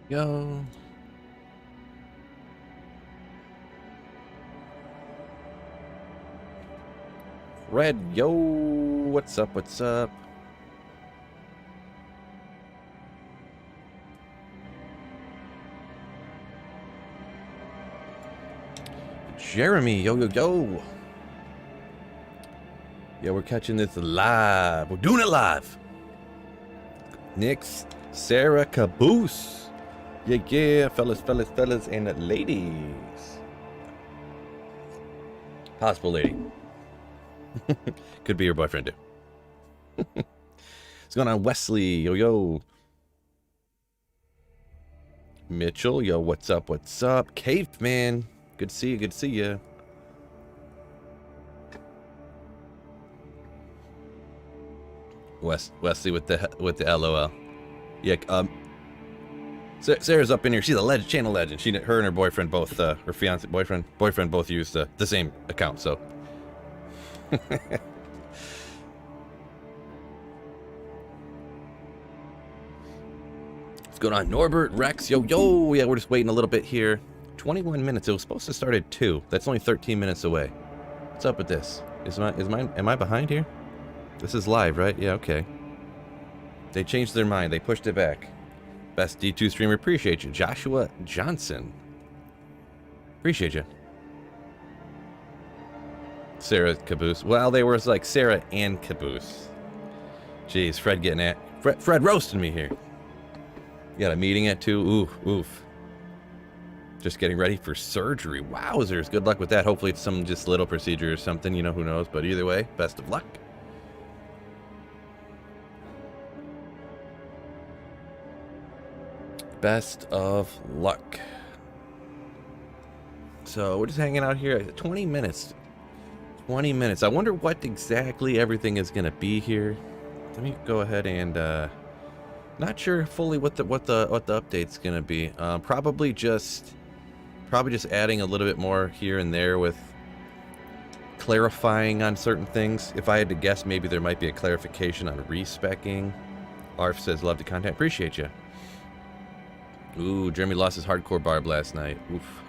Yo. Red, yo. What's up? What's up? Jeremy, yo, yo, yo. Yeah, we're catching this live. We're doing it live. Nix, Sarah, Caboose. Yeah, yeah, fellas, and ladies. Possible lady. Could be your boyfriend, too. What's going on, Wesley? Yo, yo. Mitchell, yo, what's up? What's up? Caveman. Good to see you. Good to see you. Wesley with the LOL. Yeah. Sarah's up in here. She's a channel legend. Her and her boyfriend both, her fiance, boyfriend both use the same account. So. What's going on, Norbert, Rex? Yo, yo. Yeah, we're just waiting a little bit here. 21 minutes. It was supposed to start at 2. That's only 13 minutes away. What's up with this? Am I behind here? This is live, right? Yeah, okay. They changed their mind. They pushed it back. Best D2 streamer. Appreciate you. Joshua Johnson. Appreciate you. Sarah Caboose. Well, they were like Sarah and Caboose. Jeez, Fred getting at... Fred roasting me here. You got a meeting at 2? Oof, oof. Just getting ready for surgery. Wowzers. Good luck with that. Hopefully it's some just little procedure or something. You know, who knows. But either way, best of luck. Best of luck. So we're just hanging out here. 20 minutes. 20 minutes. I wonder what exactly everything is going to be here. Let me go ahead and... not sure fully what the update's going to be. Probably just adding a little bit more here and there with clarifying on certain things. If I had to guess, maybe there might be a clarification on respecking. Arf says, love the content. Appreciate you. Ooh, Jeremy lost his hardcore barb last night. Oof.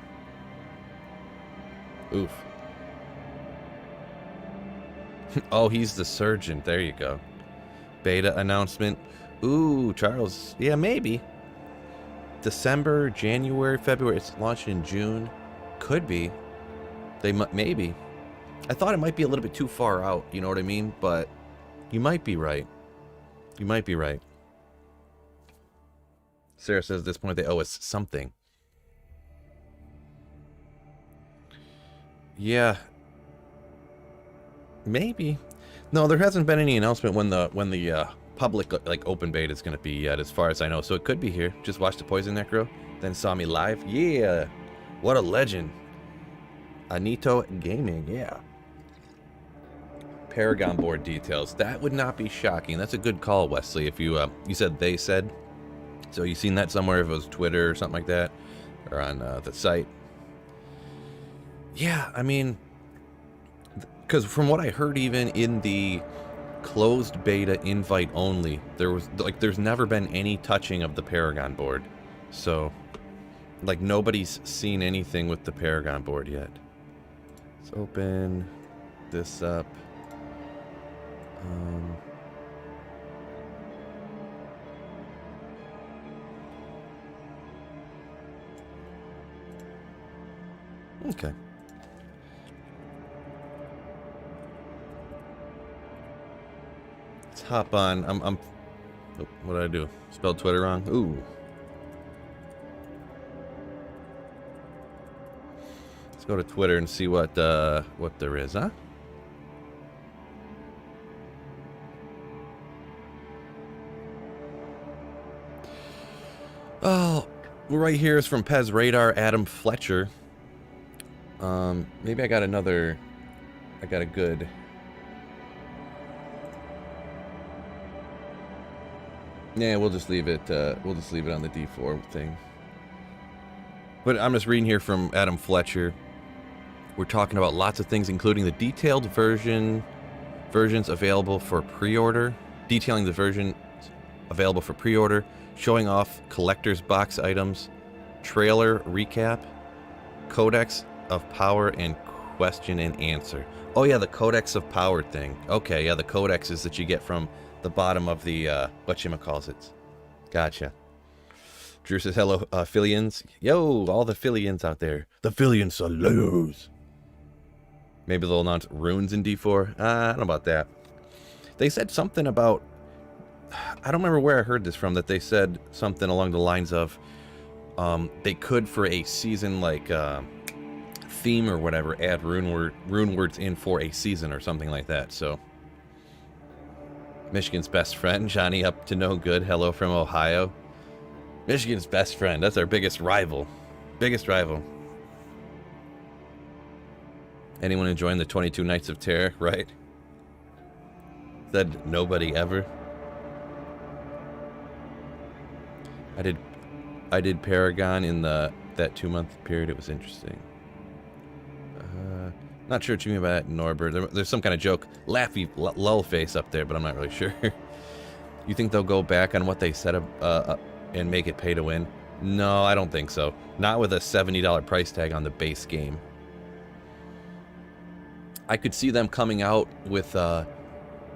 Oof. Oh, he's the surgeon. There you go. Beta announcement. Ooh, Charles. Yeah, maybe. December, January, February. It's launched in June. Could be. Maybe. I thought it might be a little bit too far out. You know what I mean? But you might be right. You might be right. Sarah says at this point they owe us something. Yeah. Maybe. No, there hasn't been any announcement when the public like open beta is going to be yet, as far as I know. So it could be here. Just watched the Poison Necro, then saw me live. Yeah. What a legend. Anito Gaming. Yeah. Paragon board details. That would not be shocking. That's a good call, Wesley. If you said they said. So you seen that somewhere, if it was Twitter or something like that, or on the site. Yeah, I mean, because from what I heard, even in the closed beta invite only, there's never been any touching of the Paragon board. So, like, nobody's seen anything with the Paragon board yet. Let's open this up. Okay. Let's hop on. Oh, what did I do? Spelled Twitter wrong? Ooh. Let's go to Twitter and see what there is, huh? Oh, right here is from Pez Radar, Adam Fletcher. Maybe I got a good... Yeah, we'll just leave it on the D4 thing. But I'm just reading here from Adam Fletcher. We're talking about lots of things, including the detailed versions available for pre-order, detailing the version available for pre-order, showing off collector's box items, trailer recap, codex of power, and question and answer. Oh yeah, the codex of power thing. Okay, yeah, the codexes that you get from the bottom of the whatchamacallits. Gotcha. Drew says hello, Phillians. Yo, all the Phillians out there. The Phillian Slayers. Maybe they'll announce runes in D4. I don't know about that. They said something about, I don't remember where I heard this from, that they said something along the lines of they could, for a season like theme or whatever, add rune words in for a season or something like that. So Michigan's best friend, Johnny up to no good. Hello from Ohio. Michigan's best friend. That's our biggest rival. Biggest rival. Anyone enjoying the 22 Nights of Terror, right? Said nobody ever. I did Paragon in that 2-month period. It was interesting. Not sure what you mean by that, Norbert. There's some kind of joke, laughy lull face up there, but I'm not really sure. You think they'll go back on what they said and make it pay to win? No, I don't think so. Not with a $70 price tag on the base game. I could see them coming out with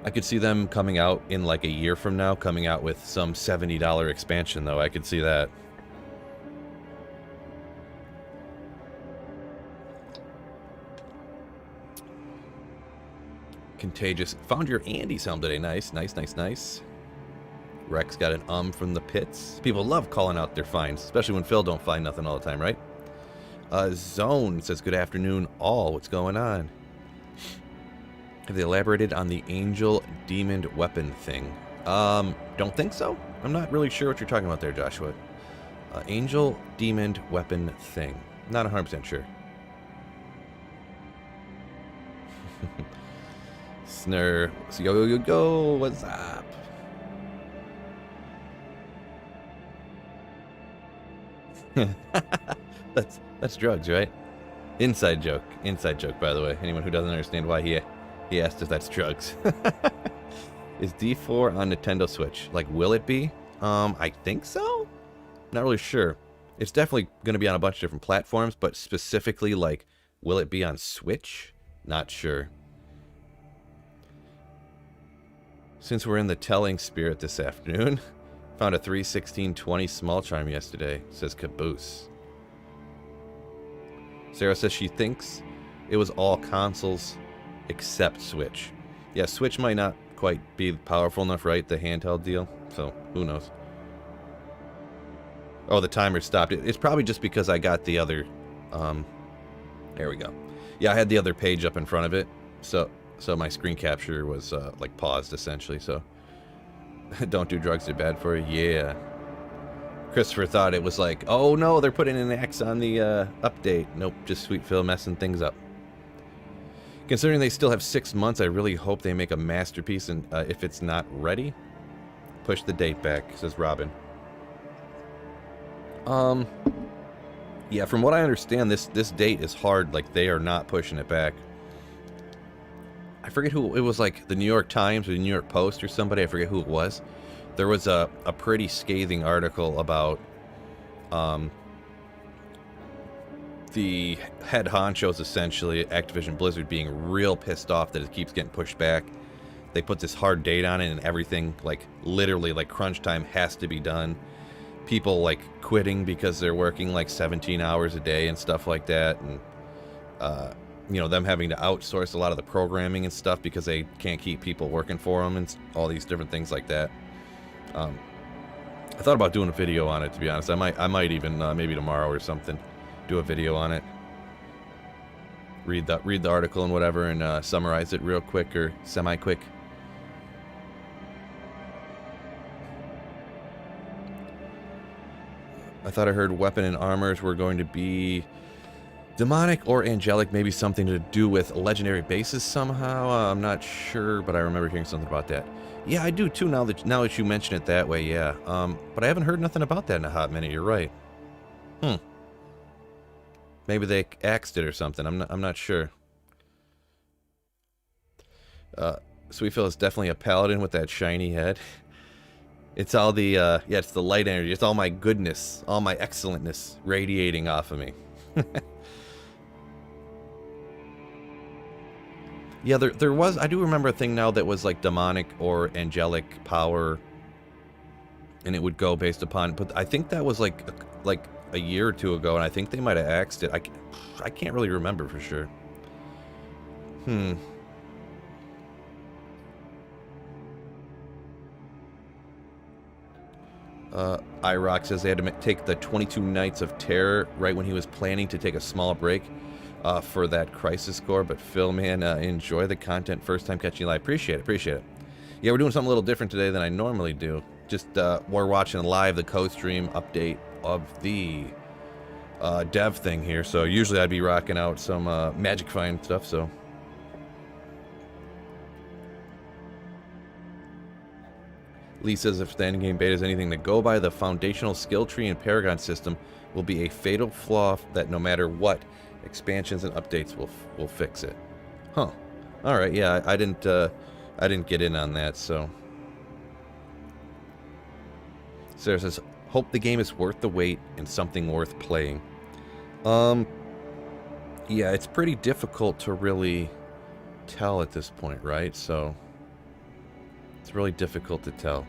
I could see them coming out in like a year from now, coming out with some $70 expansion, though. I could see that. Contagious. Found your Andy's helm today. Nice, nice, nice, nice. Rex got an from the pits. People love calling out their finds, especially when Phil don't find nothing all the time, right? Zone says, good afternoon, all. What's going on? Have they elaborated on the angel demon weapon thing? Don't think so. I'm not really sure what you're talking about there, Joshua. Angel demon weapon thing. Not 100% sure. Snur. Yo, what's up? That's drugs, right? Inside joke, by the way. Anyone who doesn't understand why he asked if that's drugs. Is D4 on Nintendo Switch? Like, will it be? I think so? Not really sure. It's definitely going to be on a bunch of different platforms, but specifically, like, will it be on Switch? Not sure. Since we're in the telling spirit this afternoon, found a 31620 small charm yesterday, says Caboose. Sarah says she thinks it was all consoles except Switch. Yeah, Switch might not quite be powerful enough, right? The handheld deal. So, who knows? Oh, the timer stopped. It's probably just because I got the other... there we go. Yeah, I had the other page up in front of it. So my screen capture was, like, paused, essentially. So, don't do drugs, they're bad for you. Yeah. Christopher thought it was like, oh no, they're putting an X on the update. Nope, just Sweet Phil messing things up. Considering they still have 6 months, I really hope they make a masterpiece, and if it's not ready, push the date back, says Robin. Yeah, from what I understand, this date is hard. Like, they are not pushing it back. I forget who it was, like the New York Times or the New York Post or somebody. I forget who it was. There was a pretty scathing article about the head honchos, essentially, Activision Blizzard, being real pissed off that it keeps getting pushed back. They put this hard date on it, and everything, like, literally, like, crunch time has to be done. People, like, quitting because they're working, like, 17 hours a day and stuff like that, and, you know, them having to outsource a lot of the programming and stuff because they can't keep people working for them and all these different things like that. I thought about doing a video on it, to be honest. I might even, maybe tomorrow or something, do a video on it. Read the article and whatever, and summarize it real quick or semi-quick. I thought I heard weapon and armors were going to be demonic or angelic, maybe something to do with legendary bases somehow. I'm not sure, but I remember hearing something about that. Yeah, I do too, now that you mention it that way, yeah. But I haven't heard nothing about that in a hot minute, you're right. Maybe they axed it or something, I'm not sure. Sweetfield is definitely a paladin with that shiny head. It's all the, yeah, it's the light energy. It's all my goodness, all my excellentness radiating off of me. Yeah, there was, I do remember a thing now that was like demonic or angelic power, and it would go based upon, but I think that was like a year or two ago, and I think they might have axed it. I can't really remember for sure. IROC says they had to take the 22 Nights of Terror right when he was planning to take a small break for that crisis score. But Phil, man, enjoy the content. First time catching you live. Appreciate it, appreciate it. Yeah, we're doing something a little different today than I normally do. Just we're watching live the co-stream update of the dev thing here. So usually I'd be rocking out some Magic Find stuff, so... Lee says if the endgame beta is anything to go by, the foundational skill tree and Paragon system will be a fatal flaw that no matter what, expansions and updates will fix it. Huh. Alright, yeah, I didn't get in on that, so... Sarah says, hope the game is worth the wait and something worth playing. Yeah, it's pretty difficult to really tell at this point, right? So... It's really difficult to tell.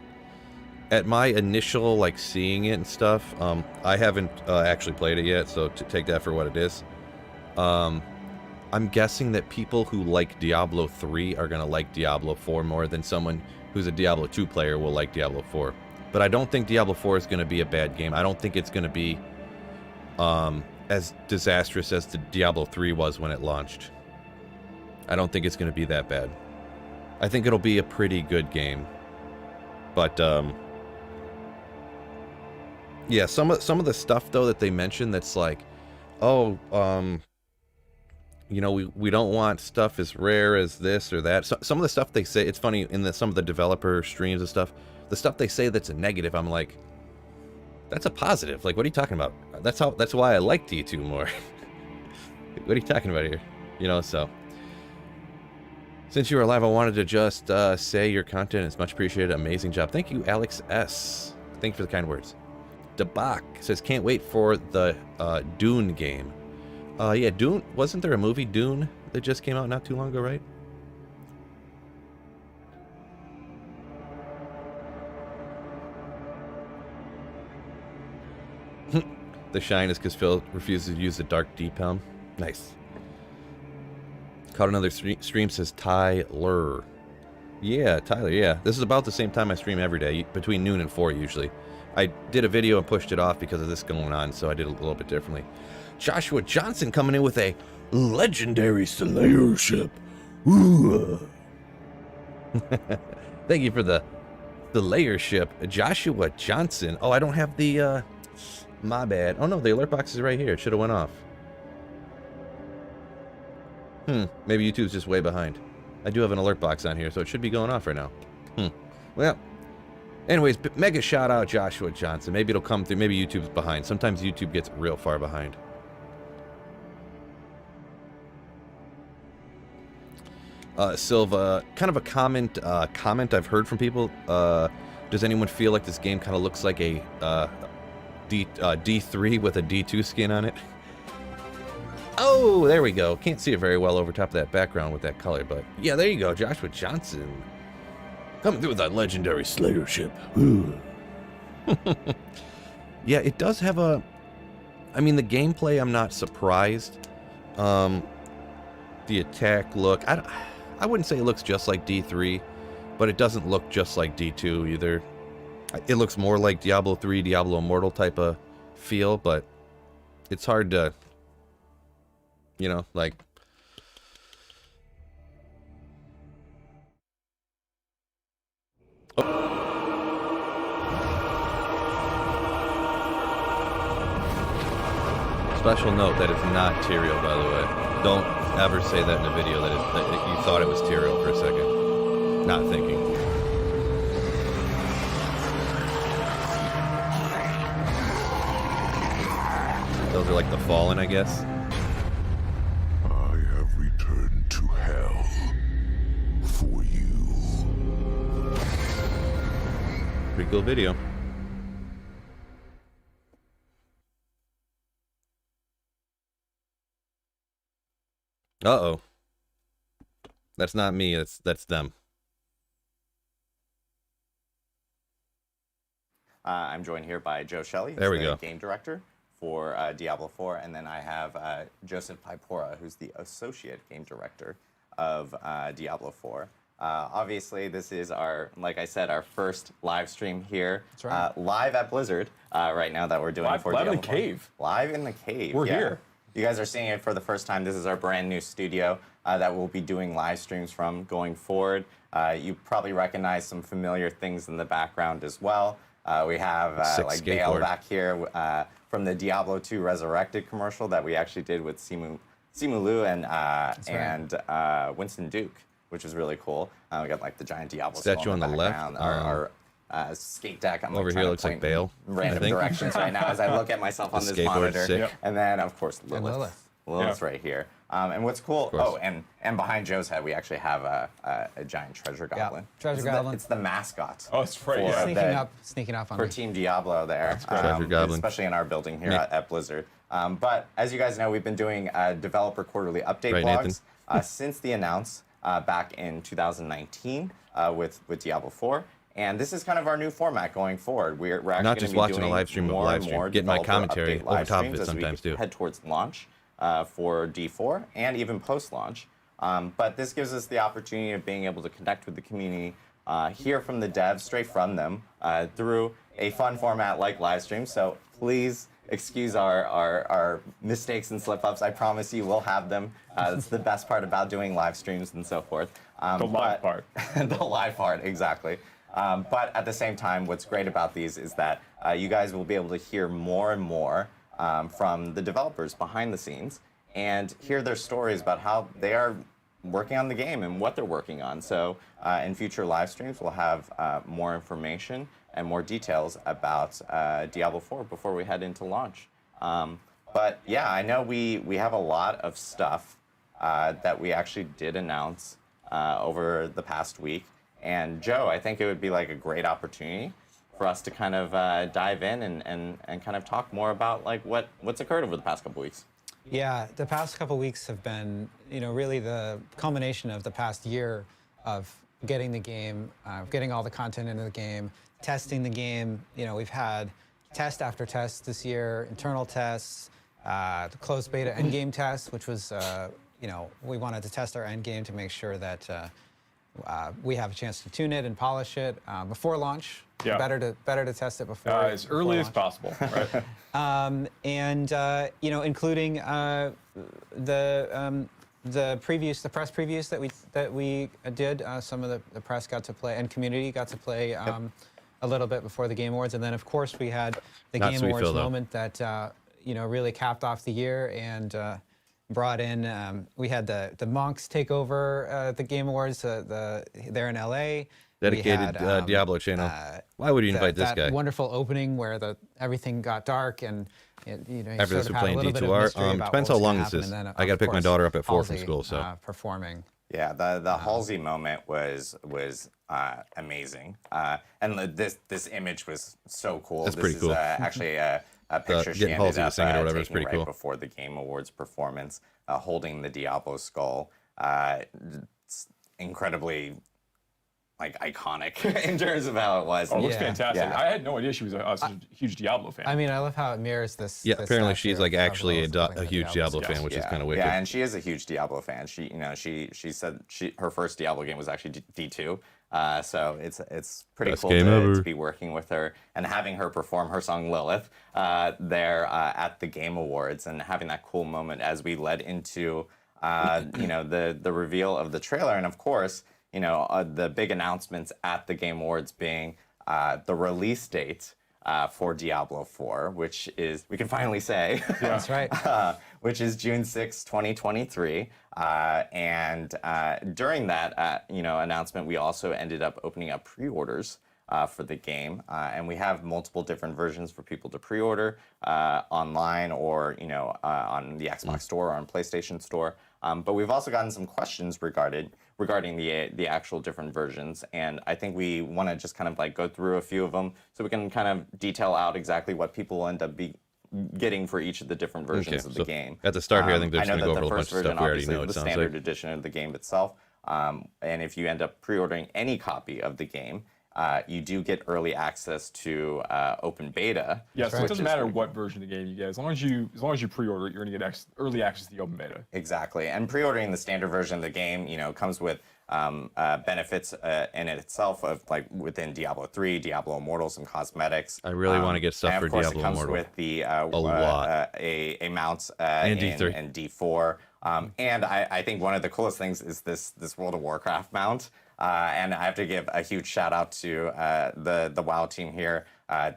At my initial, like, seeing it and stuff, I haven't actually played it yet, so to take that for what it is. I'm guessing that people who like Diablo 3 are going to like Diablo 4 more than someone who's a Diablo 2 player will like Diablo 4. But I don't think Diablo 4 is going to be a bad game. I don't think it's going to be as disastrous as the Diablo 3 was when it launched. I don't think it's going to be that bad. I think it'll be a pretty good game, but yeah, some of the stuff though that they mentioned that's like, oh, you know, we don't want stuff as rare as this or that. So, some of the stuff they say, it's funny in some of the developer streams and stuff, the stuff they say that's a negative, I'm like, that's a positive. Like, what are you talking about? That's why I like D2 more. What are you talking about here? You know, so. Since you were live, I wanted to just say your content is much appreciated. Amazing job. Thank you, Alex S. Thank you for the kind words. Debak says, can't wait for the Dune game. Yeah, Dune. Wasn't there a movie, Dune, that just came out not too long ago, right? The shine is because Phil refuses to use the dark deep helm. Nice. Caught another stream, says Tyler. Yeah, Tyler, yeah. This is about the same time I stream every day, between noon and 4 usually. I did a video and pushed it off because of this going on, so I did it a little bit differently. Joshua Johnson coming in with a legendary Slayer ship. Ooh. Thank you for the layer ship. Joshua Johnson. Oh, I don't have the, my bad. Oh no, the alert box is right here. It should have went off. Maybe YouTube's just way behind. I do have an alert box on here, so it should be going off right now. Well, anyways, mega shout out Joshua Johnson. Maybe it'll come through. Maybe YouTube's behind. Sometimes YouTube gets real far behind. Silva, kind of a comment I've heard from people. Does anyone feel like this game kind of looks like a D3 with a D2 skin on it? Oh, there we go. Can't see it very well over top of that background with that color, but yeah, there you go. Joshua Johnson. Coming through with that legendary Slayer ship. Yeah, it does have a... I mean, the gameplay, I'm not surprised. The attack look... I wouldn't say it looks just like D3, but it doesn't look just like D2 either. It looks more like Diablo 3, Diablo Immortal type of feel, but it's hard to... You know, like... Oh. Special note, that is not Tyrael, by the way. Don't ever say that in a video that you thought it was Tyrael for a second. Not thinking. Those are like the Fallen, I guess. To hell for you. Pretty cool video. Uh-oh. That's not me, that's them. I'm joined here by Joe Shelley, There we who's go. the game director for Diablo 4, and then I have Joseph Pipora, who's the associate game director of Diablo 4. Obviously, this is our, like I said, our first live stream here. That's right. Live at Blizzard right now that we're doing for live Diablo in the 4. cave. Live in the cave. We're here. You guys are seeing it for the first time. This is our brand new studio that we'll be doing live streams from going forward. You probably recognize some familiar things in the background as well. We have like Bale back here from the Diablo 2 Resurrected commercial that we actually did with Simu Liu and Winston Duke, which is really cool. We got like the giant Diablo statue on the left. Our skate deck. I'm over like here looks like Bale. Random directions right now as I look at myself on this monitor. Sick. And then of course Lilith. Lilith's right here. And what's cool? Oh, and behind Joe's head we actually have a giant treasure goblin. Treasure goblin. It's the mascot. Oh, it's right. Yeah. Sneaking up on For me. Team Diablo there, Treasure goblin. especially in our building here at Blizzard. But as you guys know, we've been doing developer quarterly update Right, vlogs since the announce back in 2019 with Diablo 4. And this is kind of our new format going forward. We're actually Not just gonna be watching a doing live stream of a more live and stream, more getting my developer commentary update over live top of it streams as we sometimes too. head towards launch for D4 and even post-launch. But this gives us the opportunity of being able to connect with the community, hear from the devs straight from them through a fun format like live stream. So please excuse our mistakes and slip-ups. I promise you we'll have them. That's the best part about doing live streams and so forth. The live part. The live part, exactly. But at the same time, what's great about these is that you guys will be able to hear more and more from the developers behind the scenes and hear their stories about how they are working on the game and what they're working on. So in future live streams, we'll have more information and more details about Diablo 4 before we head into launch. But yeah, I know we have a lot of stuff that we actually did announce over the past week. And Joe, I think it would be like a great opportunity for us to kind of dive in and kind of talk more about like what's occurred over the past couple weeks. Yeah, the past couple weeks have been, really the culmination of the past year of getting the game, getting all the content into the game, testing the game. We've had test after test this year, internal tests, the closed beta endgame test, which was, we wanted to test our endgame to make sure that we have a chance to tune it and polish it before launch. Yeah. Better to test it before As early as launch. possible, right? Including the press previews that we did. Some of the press got to play and community got to play a little bit before the Game Awards, and then of course we had the Not Game sweet Awards Phil, though. moment that really capped off the year and brought in. We had the monks take over the Game Awards. They're in LA. Dedicated We had, Diablo channel. Why would you invite this that guy? wonderful opening where everything got dark and After this, we're playing D2R. Depends how long this is. I got to pick my daughter up at 4 from school, so. Performing. Yeah, the Halsey moment was amazing, and this image was so cool. That's this pretty is cool. Actually a picture she getting ended Halsey to up sing it or whatever is taking pretty right cool. before the Game Awards performance, holding the Diablo skull. It's incredibly iconic in terms of how it was. Oh, it looks Yeah. fantastic. Yeah. I had no idea she was such a huge Diablo fan. I mean, I love how it mirrors this. Yeah, this apparently statue she's like of actually Lilith holding a the huge Diablo skull. fan, which is kind of wicked. Yeah, and she is a huge Diablo fan. She said her first Diablo game was actually D2. So it's pretty Best cool game to ever. be working with her and having her perform her song Lilith there at the Game Awards and having that cool moment as we led into the reveal of the trailer and of course the big announcements at the Game Awards being the release date for Diablo 4, which is, we can finally say, That's right. which is June 6, 2023. And during that announcement, we also ended up opening up pre-orders for the game, and we have multiple different versions for people to pre-order online or on the Xbox Store or on PlayStation Store. But we've also gotten some questions regarding the actual different versions, and I think we want to just kind of like go through a few of them so we can kind of detail out exactly what people will end up getting for each of the different versions of the game. At the start here, I think they're I just know going to that go over the a bunch first of stuff version we already obviously know, is it the sounds standard like. edition of the game itself. And if you end up pre-ordering any copy of the game, you do get early access to open beta. Yeah, so right. it doesn't matter what version of the game you get, as long as you pre-order it, you're gonna get early access to the open beta. Exactly, and pre-ordering the standard version of the game, comes with benefits in it itself of like within Diablo 3, Diablo Immortal, some cosmetics. I really want to get stuff and for of course Diablo it comes Immortal. with the lot. a mount And in D3. and D4. And I think one of the coolest things is this World of Warcraft mount. And I have to give a huge shout out to the WoW team here.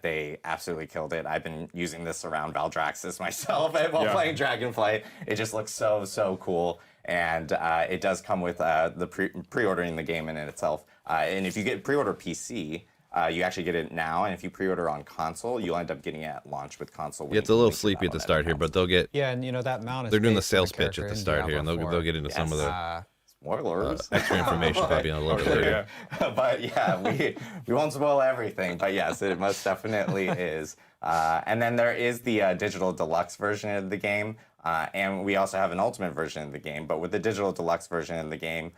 They absolutely killed it. I've been using this around Valdraxis myself while playing Dragonflight. It just looks so cool. And it does come with the pre-ordering the game in itself. And if you get pre-order PC, you actually get it now, and if you pre-order on console, you'll end up getting it at launch with console. Yeah, it's a little sleepy at the start here, but they'll get. Yeah, and that mount is They're doing the based on sales pitch at character the in start here, and Diablo they'll 4. get into some of the Spoilers. extra information probably in a little bit later. But yeah, we won't spoil everything. But yes, it most definitely is. And then there is the digital deluxe version of the game. And we also have an ultimate version of the game. But with the digital deluxe version of the game,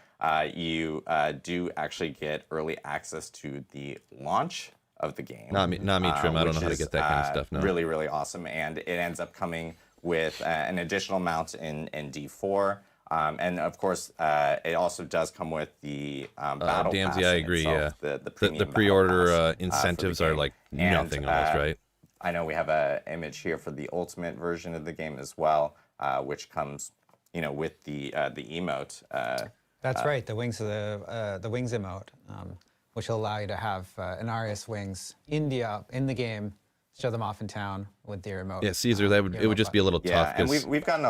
you do actually get early access to the launch of the game. Not me, Trim. I don't know how to get that kind of stuff. No. Really, really awesome. And it ends up coming with an additional mount in D4. And of course, it also does come with the battle pass. I agree. Itself, Yeah, the premium the battle pre-order pass, incentives for the are game. like And, nothing almost, right? I know we have an image here for the ultimate version of the game as well, which comes, with the emote. That's right, the wings emote, which will allow you to have Inarius wings in the game. Show them off in town with the emote. Yeah, Caesar, it would just be a little tough Yeah, and because we've gotten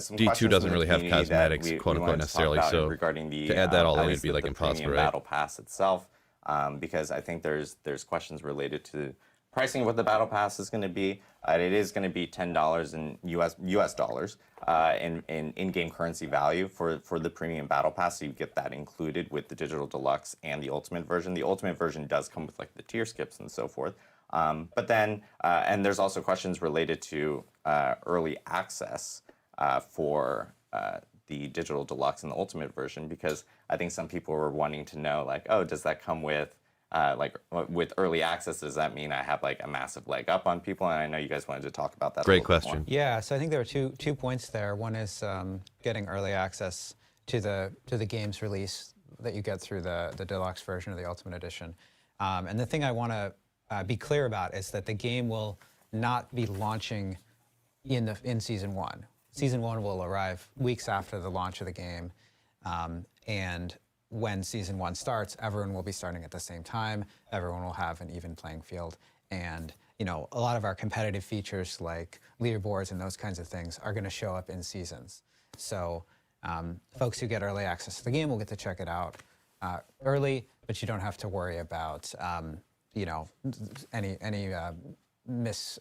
some D2 questions doesn't from the really have community that cosmetics, we quote unquote, wanted to talk necessarily. about So regarding the, to add that all at in, least it'd be like the impossible, premium right? battle pass itself, because I think there's questions related to pricing of what the battle pass is going to be. It is going to be $10 in US dollars in in-game currency value for the premium battle pass. So you get that included with the digital deluxe and the ultimate version. The ultimate version does come with like the tier skips and so forth. But then, and there's also questions related to early access for the digital deluxe and the ultimate version, because I think some people were wanting to know, like, oh, does that come with with early access? Does that mean I have like a massive leg up on people? And I know you guys wanted to talk about that. Great a little bit question. more. Yeah, so I think there are two points there. One is getting early access to the game's release that you get through the deluxe version or the ultimate edition. And the thing I want to be clear about is that the game will not be launching in season 1. Season 1 will arrive weeks after the launch of the game, and when season 1 starts, everyone will be starting at the same time. Everyone will have an even playing field, and a lot of our competitive features like leaderboards and those kinds of things are going to show up in seasons. So folks who get early access to the game will get to check it out early, but you don't have to worry about any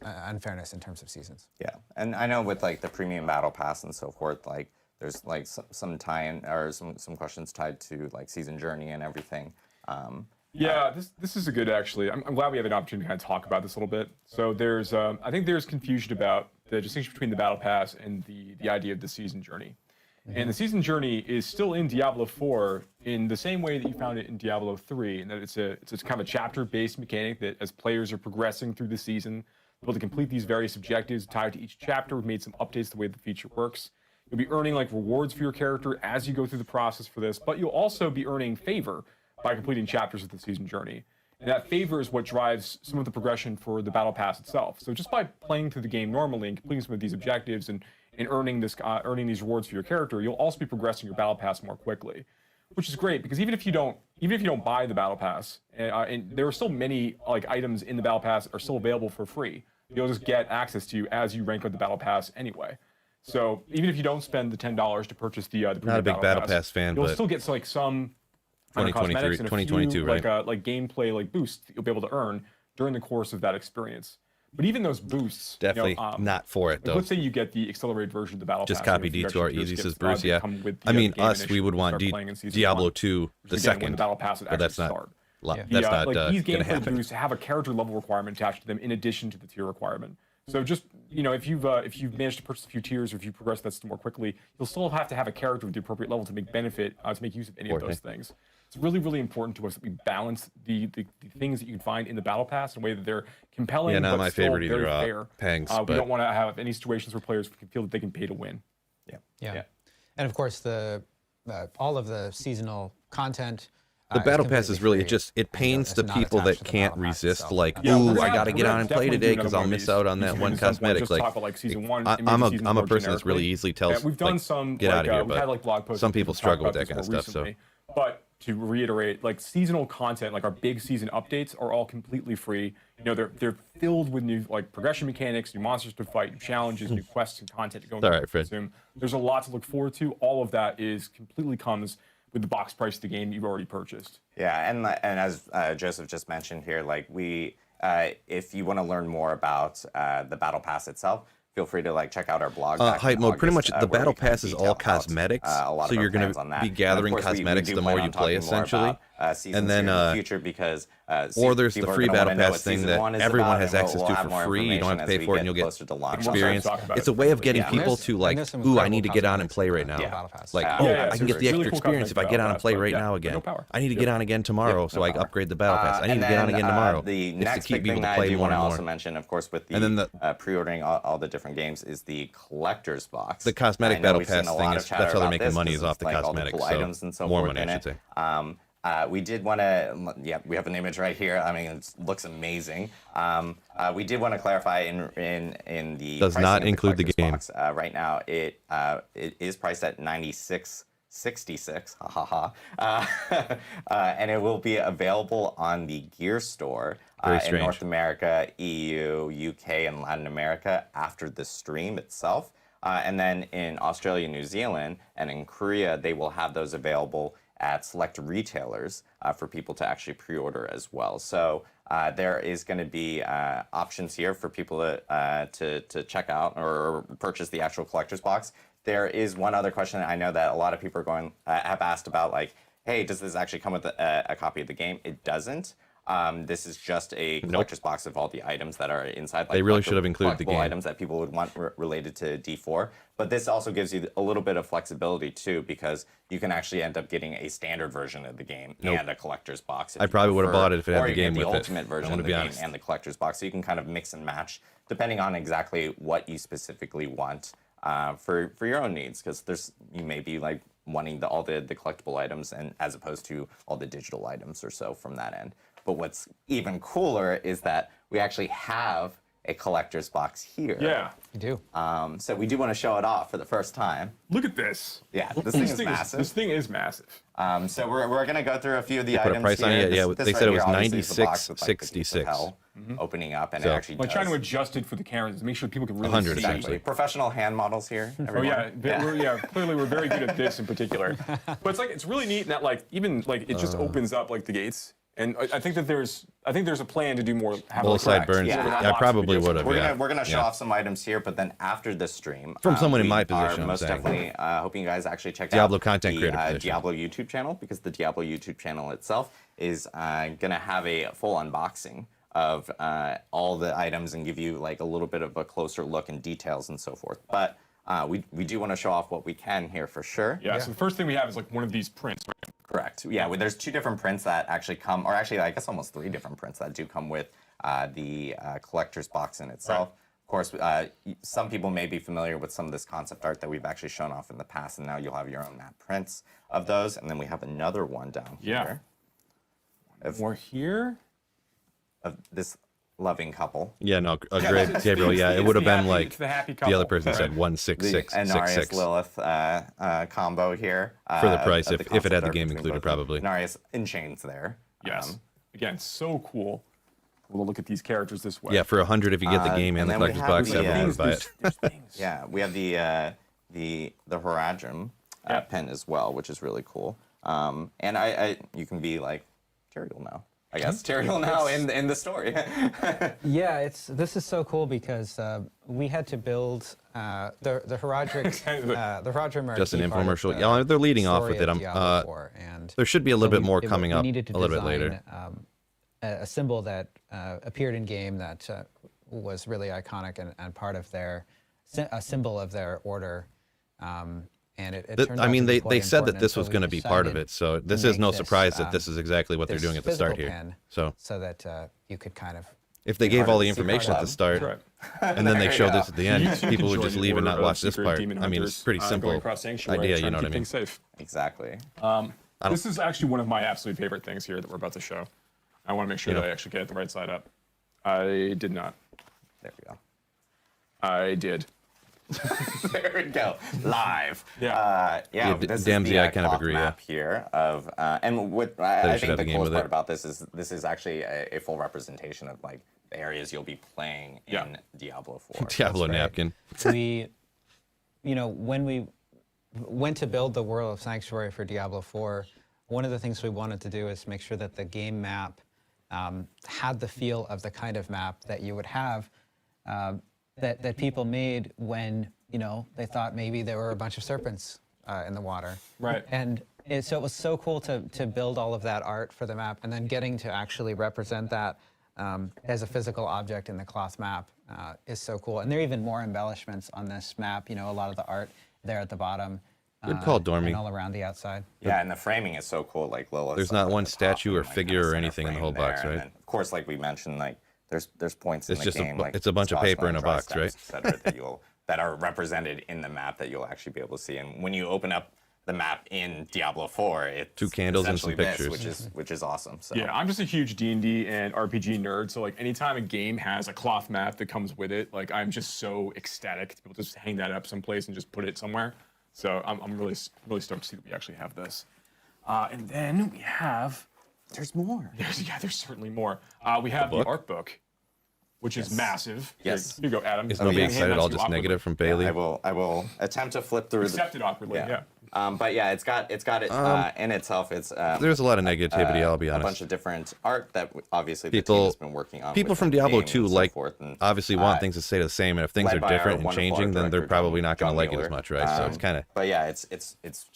unfairness in terms of seasons. Yeah, and I know with like the premium battle pass and so forth, like there's like some tie-in or some questions tied to like season journey and everything. Yeah, this is a good actually. I'm glad we have an opportunity to kind of talk about this a little bit. So there's I think there's confusion about the distinction between the battle pass and the idea of the season journey. And the season journey is still in Diablo 4 in the same way that you found it in Diablo 3, and that it's kind of a chapter-based mechanic that as players are progressing through the season, able to complete these various objectives tied to each chapter. We've made some updates to the way the feature works. You'll be earning like rewards for your character as you go through the process for this, but you'll also be earning favor by completing chapters of the season journey. And that favor is what drives some of the progression for the battle pass itself. So just by playing through the game normally and completing some of these objectives and earning these rewards for your character, you'll also be progressing your battle pass more quickly, which is great because even if you don't buy the battle pass, and there are still many like items in the battle pass that are still available for free, you'll just get access to as you rank up the battle pass anyway. So even if you don't spend the $10 to purchase the Not a big battle pass fan, you'll but still get like some cosmetics and a 2022, few, right? like gameplay like boosts that you'll be able to earn during the course of that experience. But even those boosts, Definitely not for it, like, though. let's say you get the accelerated version of the battle Just pass. copy you know, D2R if you easy, actually says skip Bruce. they Yeah. come with I the mean, game us, we initially would when you want start playing in season Diablo 1, 2 which the is, again, when second. the battle pass would But actually that's not. start. That's not like these gonna gameplay happen. boosts have a character level requirement attached to them in addition to the tier requirement. So just, you know, if you've managed to purchase a few tiers, or if you progress that more quickly, you'll still have to have a character with the appropriate level to make to make use of any of those things. It's really, really important to us that we balance the things that you can find in the battle pass in a way that they're compelling, Yeah, not but my still favorite very either, fair. Pangs, We but- don't want to have any situations where players can feel that they can pay to win. Yeah. And of course, all of the seasonal content. The battle pass completely is really, free. it pains It's the not people attached that to the can't battle pass resist, itself. like, Yeah, ooh, we're I gonna- got to we're get gonna on and play definitely today do because another I'll one of miss these out on that season one at some point, cosmetic. just Like, talk about, like, season 1 and maybe I'm season a 4 person that's really generically. easily tells, We've done like, some, get out of here, we've had, but like, blog posts some that people talk struggle with about that kind of this stuff, more recently. But to reiterate, like, seasonal content, like our big season updates, are all completely free. You know, they're filled with new, like, progression mechanics, new monsters to fight, new challenges, new quests and content to go all right, and Fred. consume. There's a lot to look forward to. All of that completely comes with the box price of the game you've already purchased. Yeah, and as Joseph just mentioned here, like if you want to learn more about the battle pass itself, feel free to like check out our blog. back in Hype mode. Pretty much, August, the where battle we kind of pass is detail all out, cosmetics. a lot So of our you're going plans on to that. be And of gathering course, we cosmetics do the plan more on you play, talking more essentially. about, seasons And then, here in the future, because or there's the people are free gonna battle wanna know pass what thing season that 1 is everyone about, has and access we'll to have for more free. You don't have to information pay as we for it, get and you'll get closer to launch. We'll experience. talk about It's it. a way of getting Yeah. people And to like, there's some ooh, I incredible need to get on and cosmetics play in right the now. battle pass. Like, Yeah, oh, yeah, I can get the seriously. extra Really cool experience if I get on and cosmetics play battle right pass, now but again. no power. I need to get on again tomorrow, so I upgrade the battle pass. I need to get on again tomorrow. The It's to next keep big people thing to that I play do more want to and also more. mention, of course, with And then the pre-ordering all the different games, is the collector's box. The cosmetic I know battle we've seen pass a thing lot is of chatter that's how they're about making this, money 'cause is off it's the like all the cosmetics. cool So items and so more forth money, in I should it. say. We did want to, yeah, we have an image right here. I mean, it looks amazing. We did want to clarify in the Does pricing not of the include the collector's game. box. Right now, it is priced at $96.66, and it will be available on the Gear Store Very in strange. North America, EU, UK, and Latin America after the stream itself. And then in Australia, New Zealand, and in Korea, they will have those available at select retailers for people to actually pre-order as well. So there is going to be options here for people to check out or purchase the actual collector's box. There is one other question that I know that a lot of people are have asked about, like, hey, does this actually come with a copy of the game? It doesn't. This is just a collector's box of all the items that are inside. Like, They really should have included the collectible game. items that people would want related to D4. But this also gives you a little bit of flexibility too, because you can actually end up getting a standard version of the game and a collector's box. If I you probably would have prefer, bought it if it had or the you get game with it. the ultimate version I'm of gonna the be game honest. and the collector's box, so you can kind of mix and match depending on exactly what you specifically want for your own needs. Because you may be like wanting all the collectible items, and as opposed to all the digital items or so from that end. But what's even cooler is that we actually have a collector's box here. Yeah. You do. So we do want to show it off for the first time. Look at this. Yeah, this thing is massive. This thing is massive. So we're going to go through a few of the Put a items price on here. it? Yeah, This they right said it here was obviously is the box with, like, the gates of 96.66. hell opening up, and So- it actually I'm trying to does. adjust it for the cameras to make sure people can really 100 see. essentially. Exactly. Professional hand models here. Oh Everyone. yeah, clearly we're very good at this in particular. But it's really neat in that, like, even like it just opens up like the gates, and I think there's a plan to do more. Bullseye burns. Yeah. I probably would have. We're gonna show off some items here, but then after the stream, From someone in we my are position, I'm most saying. definitely hoping you guys actually check Diablo out content the creator position. Diablo YouTube channel, because the Diablo YouTube channel itself is gonna have a full unboxing of all the items and give you like a little bit of a closer look and details and so forth. But we do want to show off what we can here for sure. Yeah. So the first thing we have is like one of these prints. Right? Correct. Yeah, there's 2 different prints that actually come, or actually I guess almost 3 different prints that do come with the collector's box in itself. Right. Of course, some people may be familiar with some of this concept art that we've actually shown off in the past, and now you'll have your own matte prints of those. And then we have another one down here More here. of this loving couple. Yeah, no, great, Gabriel. Yeah, it would have been like the happy the other couple. person said The 16666 Anarias Lilith combo here. for the price of if it concept had the art game between included, both of them. probably. Anarias in chains there. Yes. Again, so cool. We'll look at these characters this way. Yeah, for 100 if you get the game and and the then we collector's have box, the, everyone would buy it. There's things. Yeah, we have the Horadrim pin as well, which is really cool. And you can be like Tyrael now. I guess Tyrael now in the story. Yeah, this is so cool because we had to build the Herodric the Herodric Just an are key part of infomercial. the Yeah, they're leading off story with it. of Diablo 4, and There should be a so little bit more coming we up needed to a little bit design, later. a symbol that appeared in game that was really iconic and part of a symbol of their order. And it turned I out mean, to be they quite said that important, this and so was we going to be part of decided it. So to this is make no this, surprise that this is exactly what they're this doing at the start physical here. pen So that you could kind of if they gave part all of the the secret information at the club. start, That's and then they There show you this go. at the end, You too people can would join just the leave and order not of watch this secret part. demon I mean, it's hunters, pretty going simple across Sanctuary, idea, you trying know to what I keep mean? things safe. Exactly. This is actually one of my absolute favorite things here that we're about to show. I want to make sure Yeah. that I actually get it the right side up. I did not. There we go. I did. There we go. Live. Yeah. Yeah. Yeah, This DMZ, is the I kind of cloth agree, yeah. map here of, and what They I should think have the a game coolest with part it. about this is actually a full representation of like the areas you'll be playing Yeah. in Diablo 4. Diablo That's right. napkin. we, when we went to build the world of Sanctuary for Diablo 4, one of the things we wanted to do is make sure that the game map had the feel of the kind of map that you would have that people made when they thought maybe there were a bunch of serpents in the water. Right. And so it was so cool to build all of that art for the map, and then getting to actually represent that as a physical object in the cloth map is so cool. And there are even more embellishments on this map. A lot of the art there at the bottom. Good call, Dormy. And all around the outside. Yeah, and the framing is so cool. Like Lilith. There's not one statue or figure or anything in the whole box, right? And then, of course, like we mentioned, like there's points in It's the just game. it's a bunch of paper in a box, right? Et cetera, that are represented in the map that you'll actually be able to see. And when you open up the map in Diablo 4, it's 2 candles and some essentially this, pictures. which is awesome. So. Yeah, I'm just a huge D&D and RPG nerd, so like anytime a game has a cloth map that comes with it, like I'm just so ecstatic to be able to just hang that up someplace and just put it somewhere. So I'm really stoked to see that we actually have this. And then we have There's more. there's certainly more. We have the book? art book, which is massive. Yes. Here you go, Adam. Is nobody Hand excited? that All to you just awkwardly. negative from Bailey. I will attempt to flip through Accepted awkwardly, yeah. But yeah, it's got it in itself. It's There's a lot of negativity. I'll be a bunch honest. of different art that obviously the People- team has been working on. People within from the Diablo game 2 and so like forth, and, obviously want things to stay the same, and if things led are by our different and wonderful changing, art then they're director, probably not going John to like it Mueller. as much, right? So it's kind of But yeah, it's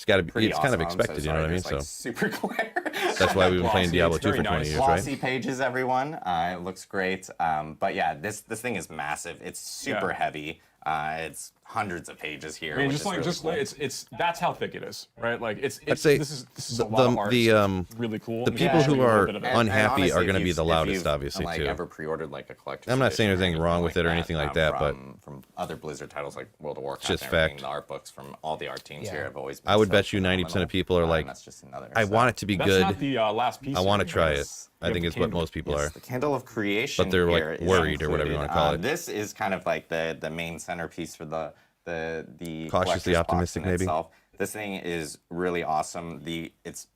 gotta be- pretty it's kind of awesome. I'm expected, you know what I mean? There's, like, So- super clear. that's why we've been playing Glossy, Diablo it's 2 for very 20 nice. years, Glossy right? pages, everyone. It looks great. But yeah, this thing is massive. It's super Yeah. heavy. It's hundreds of pages here. I mean, which just is like really just cool. it's that's how thick it is, right? Like it's say this is a lot of art. the, so it's really cool. the And people it's who really a little are bit of it. unhappy honestly, are if gonna be you've- the if loudest, you've, obviously, like, too. ever pre-ordered like a collector's I'm not saying there's edition anything or wrong anything with it or like anything that, like that, but from other Blizzard titles like World of Warcraft, just and everything, fact. the art books from all the art teams Yeah. here have always been I would so bet you 90% phenomenal. of people are like, that's just another. I so- want it to be That's good. not the last piece. I want to here. try it. Yes. I You think have it's the what candle. most people Yes, are. the Candle of Creation. But they're, like, here is worried or whatever you included. wanna call it. This is kind of like the main centerpiece for the Cautiously collector's box optimistic, in maybe? itself. This thing is really awesome. It's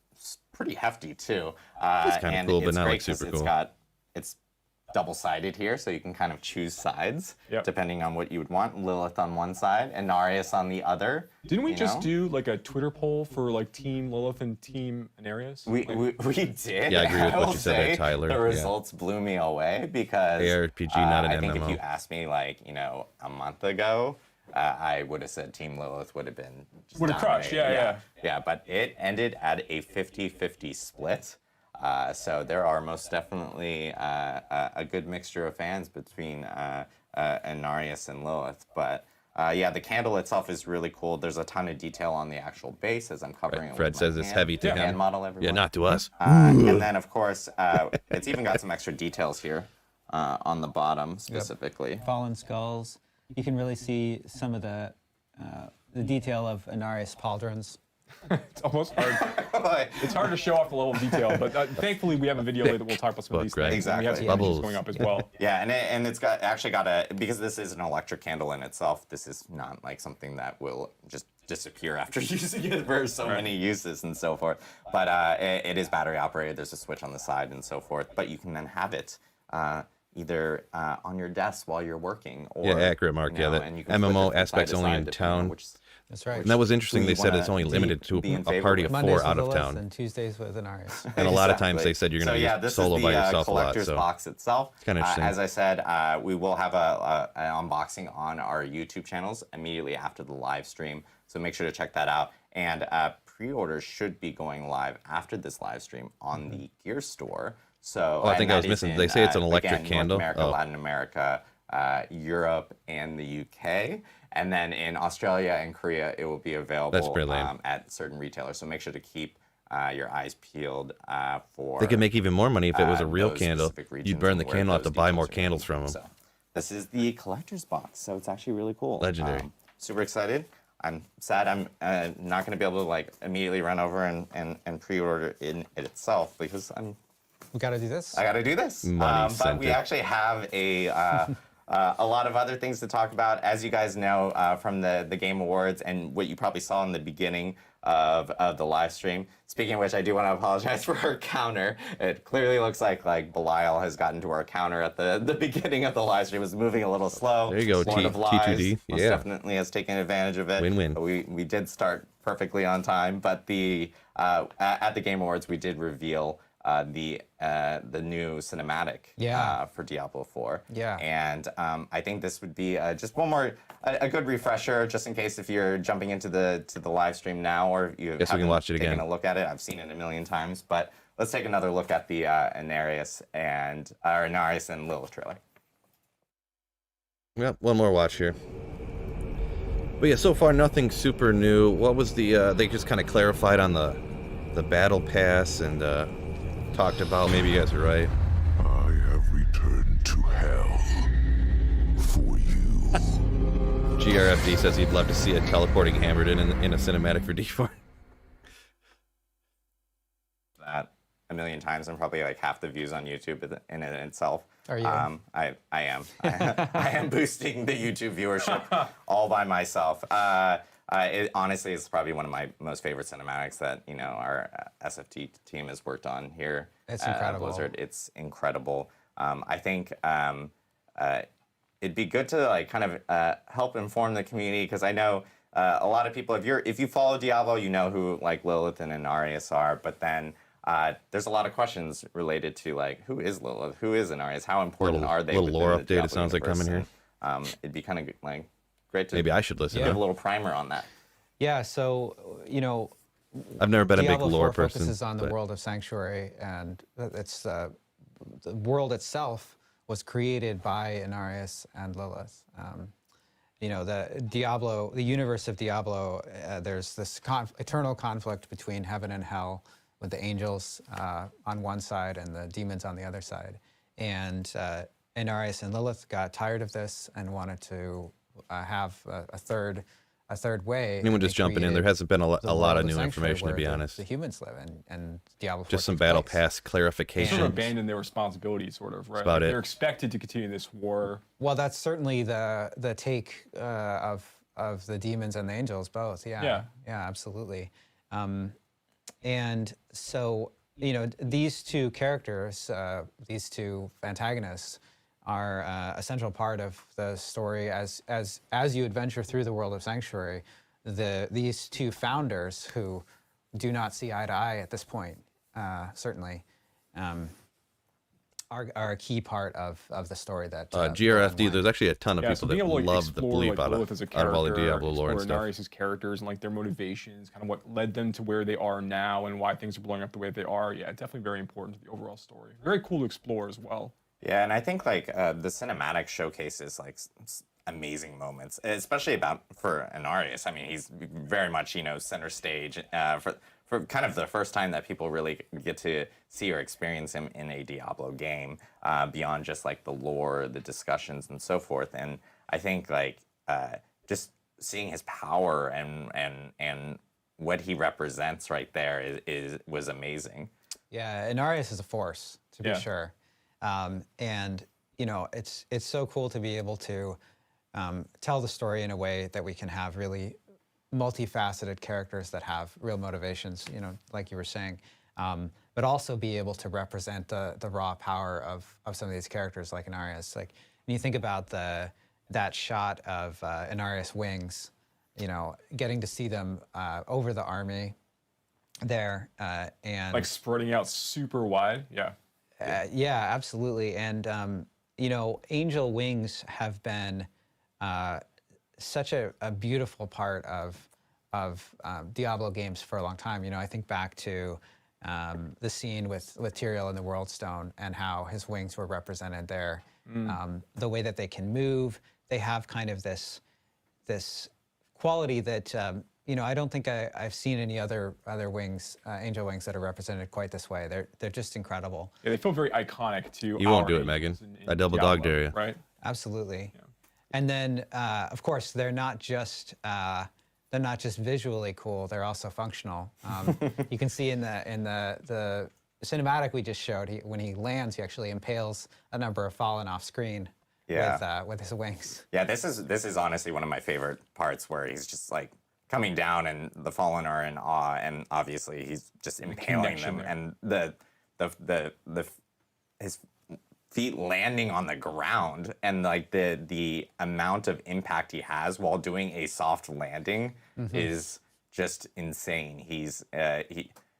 pretty hefty too. It's kinda and cool, but it's not, great like, super 'cause cool. It's double-sided here, so you can kind of choose sides Yep. depending on what you would want. Lilith on one side and Narius on the other. Didn't we you just know? do like a Twitter poll for like Team Lilith and Team Anarius? We did. Yeah, I agree with what will you said there, say Tyler. The Yeah. results blew me away because ARPG, not an I think if MMO. you asked me like a month ago, I would have said Team Lilith would have been just Would have crushed, dominated. Yeah, but it ended at a 50-50 split. So there are most definitely a good mixture of fans between Anarius and Lilith. But yeah, the candle itself is really cool. There's a ton of detail on the actual base as I'm covering it. Fred with my says it's hand. heavy to Hand him. model, everyone. Yeah, not to us. And then, of course, it's even got some extra details here on the bottom specifically. Fallen skulls. You can really see some of the detail of Anarius pauldrons. It's almost hard. It's hard to show off the level of detail, but thankfully we have a video later that we'll talk about some of these Book, right? things. And we have some Exactly. images Bubbles. going up as well. Yeah, and it's actually got a, because this is an electric candle in itself, this is not like something that will just disappear after using it for so many uses and so forth. But it is battery operated. There's a switch on the side and so forth. But you can then have it either on your desk while you're working, or Yeah, accurate, Mark. Yeah, that and you can flip it MMO from aspects side to only side in depending on town. which That's right. And that was interesting. we They said wanna it's only limited to be in a favor party with. of Mondays 4 out with of Lilith town. and Tuesdays with Inarius. And a lot of times Exactly. they said you're going to so use this solo is the, by yourself a lot. collector's So box itself. kinda interesting. As I said, we will have an unboxing on our YouTube channels immediately after the live stream. So make sure to check that out. And pre-orders should be going live after this live stream on the Gear Store. So I think I was that is missing. in, They say it's an electric again, candle. North America, Oh. Latin America, Europe, and the UK. And then in Australia and Korea, it will be available pretty lame. at certain retailers. So make sure to keep your eyes peeled for. They could make even more money if it was a real those candle. specific regions You'd burn the and where candle, have to those buy details more are gonna candles be. from them. So this is the collector's box, so it's actually really cool. Legendary. Super excited. I'm sad I'm not going to be able to like immediately run over and pre-order it itself because We got to do this. I got to do this. Money But sent we it. actually have a lot of other things to talk about. As you guys know from the Game Awards and what you probably saw in the beginning of the live stream. Speaking of which, I do want to apologize for our counter. It clearly looks like Belial has gotten to our counter at the beginning of the live stream. It was moving a little slow. There you go, Lord of Lies T2D. most Yeah. definitely has taken advantage of it. Win-win. But we did start perfectly on time, but at the Game Awards we did reveal the new cinematic for Diablo 4. Yeah. And I think this would be just one more a good refresher, just in case if you're jumping into the live stream now or you Guess we can watch it taken again. a look at it. I've seen it a million times, but let's take another look at the Inarius and Lilith trailer. Yep, one more watch here. But yeah, so far nothing super new. What was the? They just kind of clarified on the battle pass and talked about. Maybe you guys are right. I have returned to hell for you. GRFD says he'd love to see a teleporting Hammerton in a cinematic for D4. That a million times and probably like half the views on YouTube in it itself. Are you? I am. I am boosting the YouTube viewership all by myself. Honestly, it's probably one of my most favorite cinematics that our SFT team has worked on here. It's at incredible. Blizzard. It's incredible. I think it'd be good to like kind of help inform the community because I know a lot of people. If you follow Diablo, you know who like Lilith and Inarius are, but then. There's a lot of questions related to like who is Lilith, who is Inarius, how important are they? Little within lore the update. Diablo It sounds like universe? coming here. And, it'd be kind of like great to Maybe I should listen. give Huh? a little primer on that. Yeah. So I've never been a big Diablo lore 4 person. focuses on the but- world of Sanctuary, and it's the world itself was created by Inarius and Lilith. The Diablo, the universe of Diablo, there's this eternal conflict between heaven and hell, with the angels on one side and the demons on the other side. And Inarius and Lilith got tired of this and wanted to have a third way. Anyone and just they jumping in? There created hasn't been a the lot world of new Sanctuary information, to be where honest. the humans live and Diablo 4 Just some takes battle place. pass Sort of clarification. abandon their responsibilities, sort of, right? about Like, it. they're expected to continue this war. Well, that's certainly the take of the demons and the angels both. Yeah, absolutely. And so these two characters, these two antagonists, are a central part of the story as you adventure through the world of Sanctuary. These two founders who do not see eye to eye at this point, certainly. Are a key part of the story that GRFD, there's actually a ton of Yeah, so people that being able to like, love the explore bleep like, out Lilith as a of all the character, Diablo lore and explore stuff. Inarius' characters and like their motivations, kind of what led them to where they are now and why things are blowing up the way they are. Yeah, definitely very important to the overall story. Very cool to explore as well. Yeah, and I think like the cinematic showcases like amazing moments, especially for Inarius. I mean, he's very much center stage for kind of the first time that people really get to see or experience him in a Diablo game beyond just like the lore, the discussions, and so forth. And I think like just seeing his power and what he represents right there was amazing. Yeah, Inarius is a force, to be sure. And it's so cool to be able to tell the story in a way that we can have really multifaceted characters that have real motivations, like you were saying, but also be able to represent the raw power of some of these characters like Inarius. Like when you think about that shot of Inarius' wings getting to see them over the army there, and Like spreading out super wide. Yeah. yeah, absolutely. And angel wings have been such a beautiful part of Diablo games for a long time. I think back to the scene with Tyrael in the World Stone and how his wings were represented there. The way that they can move, they have kind of this quality that I don't think I've seen any other wings, angel wings, that are represented quite this way. They're just incredible. Yeah, they feel very iconic to. You won't do it, angels Megan. in I double Diablo, dog dare you. Right. Absolutely. Yeah. And then, of course, they're not just visually cool. They're also functional. You can see in the cinematic we just showed, when he lands, he actually impales a number of fallen off screen. Yeah. With his wings. Yeah, this is honestly one of my favorite parts, where he's just like coming down and the fallen are in awe, and obviously he's just impaling them, there. and his feet landing on the ground, and like the amount of impact he has while doing a soft landing is just insane.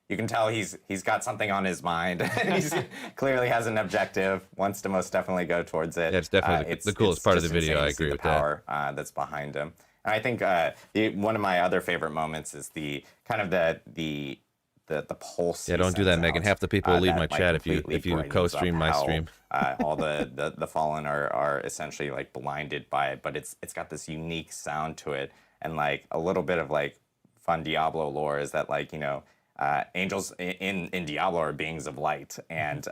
You can tell he's got something on his mind. He clearly has an objective, wants to most definitely go towards it. Yeah, it's definitely the coolest part of the video. I agree with that. Power that's behind him. And I think one of my other favorite moments is the kind of the pulse. Yeah, don't do that, Megan. Half the people will leave my chat if you co-stream my stream. All the fallen are essentially like blinded by it, but it's got this unique sound to it, and like a little bit of like fun Diablo lore is that like angels in Diablo are beings of light, and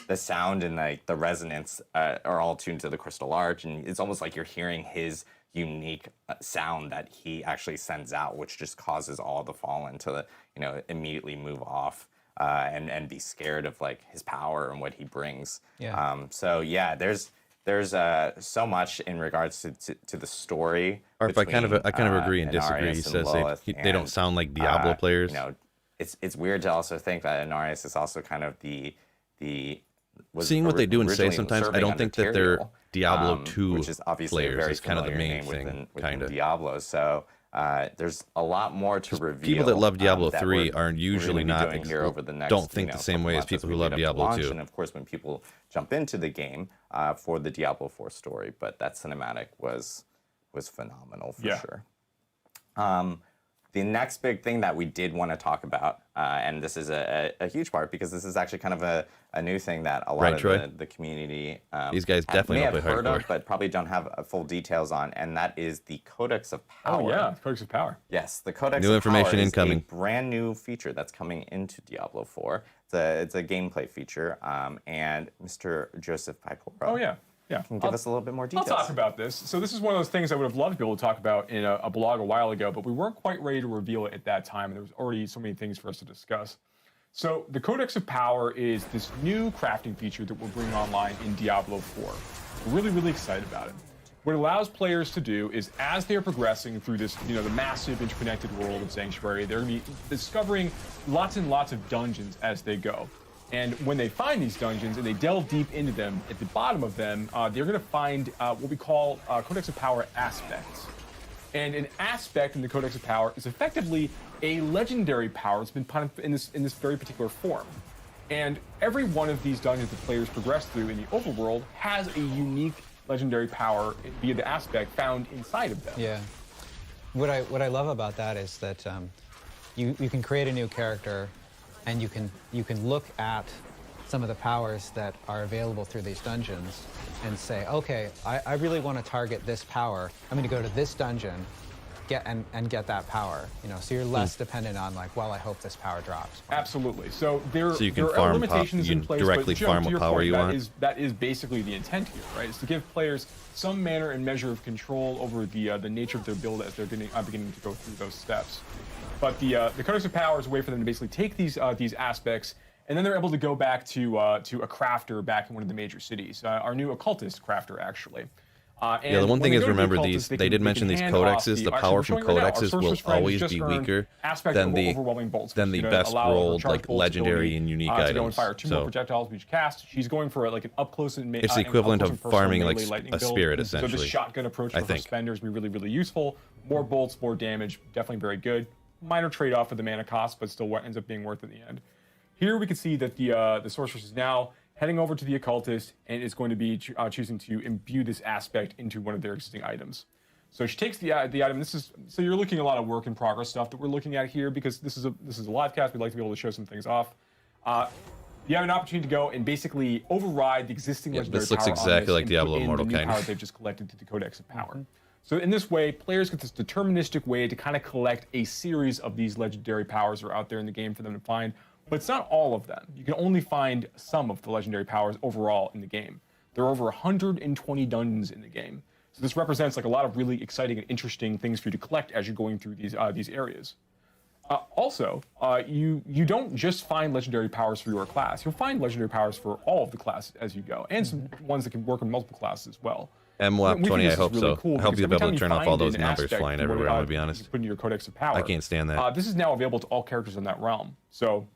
the sound and like the resonance are all tuned to the crystal arch, and it's almost like you're hearing his unique sound that he actually sends out, which just causes all the fallen to immediately move off and be scared of like his power and what he brings. Yeah. So yeah, there's so much in regards to the story. Or if I kind of agree and disagree. He says they don't sound like Diablo players. It's weird to also think that Inarius is also kind of the seeing what they do and say originally sometimes. I don't think that they're Diablo 2 which is obviously players. a very It's kind of the familiar main name thing, within Diablo. So there's a lot more to reveal. People that love Diablo that 3 we're are usually gonna be not doing here over the next, don't think the same couple way as months people we who love lead up to Diablo launch, 2. And of course, when people jump into the game for the Diablo 4 story, but that cinematic was phenomenal for sure. The next big thing that we did want to talk about, and this is a huge part because this is actually kind of a new thing that a lot of the community these guys definitely may don't have play heard hardcore. of, but probably don't have full details on, and that is the Codex of Power. Oh yeah, Codex of Power. Yes, the Codex New of information Power incoming. is a brand new feature that's coming into Diablo 4. It's a gameplay feature, and Mr. Joseph Pipora. Oh yeah. Yeah. Can give us a little bit more details. I'll talk about this. So this is one of those things I would have loved to be able to talk about in a blog a while ago, but we weren't quite ready to reveal it at that time, and there was already so many things for us to discuss. So the Codex of Power is this new crafting feature that we're bringing online in Diablo 4. We're really, really excited about it. What it allows players to do is, as they're progressing through this, the massive interconnected world of Sanctuary, they're going to be discovering lots and lots of dungeons as they go. And when they find these dungeons and they delve deep into them, at the bottom of them, they're going to find what we call Codex of Power aspects. And an aspect in the Codex of Power is effectively a legendary power that's been put in this very particular form. And every one of these dungeons that players progress through in the overworld has a unique legendary power via the aspect found inside of them. Yeah. What I love about that is that you can create a new character, and you can look at some of the powers that are available through these dungeons and say, okay, I really want to target this power. I'm going to go to this dungeon, get that power. So you're less dependent on like, well, I hope this power drops. Absolutely. So there you can are farm limitations you in can place, directly but Joe, farm to what your power point, you want. That is basically the intent here, right? Is to give players some manner and measure of control over the nature of their build as they're beginning to go through those steps. But the Codex of Power is a way for them to basically take these aspects, and then they're able to go back to a crafter back in one of the major cities, our new occultist crafter, actually. Yeah, the one thing is, remember these, they did mention these codexes, the power from codexes will always be weaker than the best rolled, like, legendary and unique items. So she's going for like an up close and it's the equivalent of farming like a spirit, So essentially. this shotgun approach I for think. spenders be really useful. More bolts, more damage, definitely very good. Minor trade-off for the mana cost, but still what ends up being worth in the end. Here we can see that the sorceress is now heading over to the occultist and is going to be choosing to imbue this aspect into one of their existing items. So she takes the item. So you're looking at a lot of work in progress stuff that we're looking at here, because this is a live cast. We'd like to be able to show some things off. You have an opportunity to go and basically override the existing legendary this looks power on exactly this like and Diablo put in Immortal, the new kind of. power they've just collected to the Codex of Power. So in this way, players get this deterministic way to kind of collect a series of these legendary powers that are out there in the game for them to find. But it's not all of them. You can only find some of the legendary powers overall in the game. There are over 120 dungeons in the game. So this represents like a lot of really exciting and interesting things for you to collect as you're going through these areas. Also, you don't just find legendary powers for your class. You'll find legendary powers for all of the classes as you go, and some ones that can work in multiple classes as well. MWAP 20, I hope so. Cool, I hope you'll be able to turn off all those numbers aspect flying from what, everywhere, I'm going to be honest. you put in your Codex of Power. I can't stand that. This is now available to all characters in that realm. So,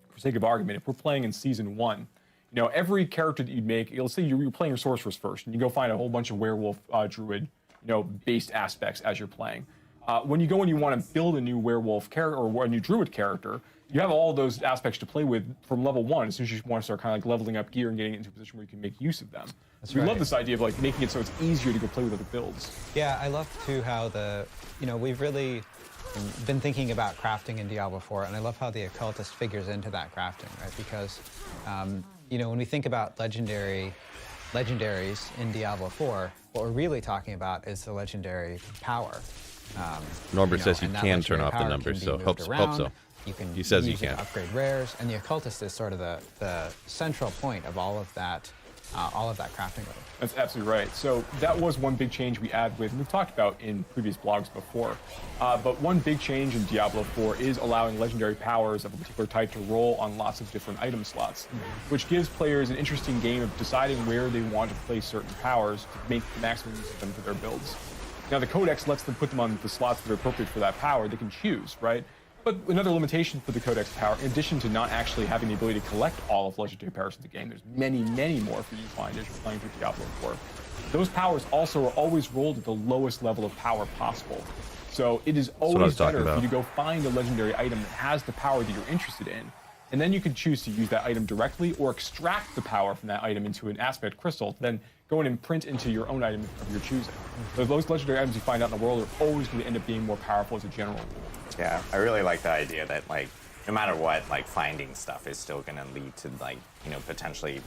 for sake of argument, if we're playing in Season 1, every character that you'd make, let's say you're playing your Sorceress first, and you go find a whole bunch of Werewolf, Druid, based aspects as you're playing. When you go and you want to build a new Werewolf character or a new Druid character, you have all those aspects to play with from level 1 as soon as you want to start kind of like leveling up gear and getting into a position where you can make use of them. That's we right. love this idea of like making it so it's easier to go play with other builds. Yeah, I love too how we've really been thinking about crafting in Diablo 4, and I love how the occultist figures into that crafting, right? Because, when we think about legendaries in Diablo 4, what we're really talking about is the legendary power. Norbert says you and that can turn legendary off the power numbers, can so be hope moved so. around. You can He says you use it can. to upgrade rares, and the occultist is sort of the central point of all of that crafting. That's absolutely right. So that was one big change we add with, and we've talked about in previous blogs before, but one big change in Diablo 4 is allowing legendary powers of a particular type to roll on lots of different item slots, which gives players an interesting game of deciding where they want to place certain powers to make the maximum use of them for their builds. Now the Codex lets them put them on the slots that are appropriate for that power. They can choose, right? But another limitation for the Codex power, in addition to not actually having the ability to collect all of legendary powers in the game, there's many more for you to find as you're playing through Diablo 4. Those powers also are always rolled at the lowest level of power possible. So it is always better for you to go find a legendary item that has the power that you're interested in, and then you can choose to use that item directly or extract the power from that item into an aspect crystal, then go in and print into your own item of your choosing. So those legendary items you find out in the world are always going to end up being more powerful as a general rule. Yeah, I really like the idea that no matter what, finding stuff is still going to lead to potentially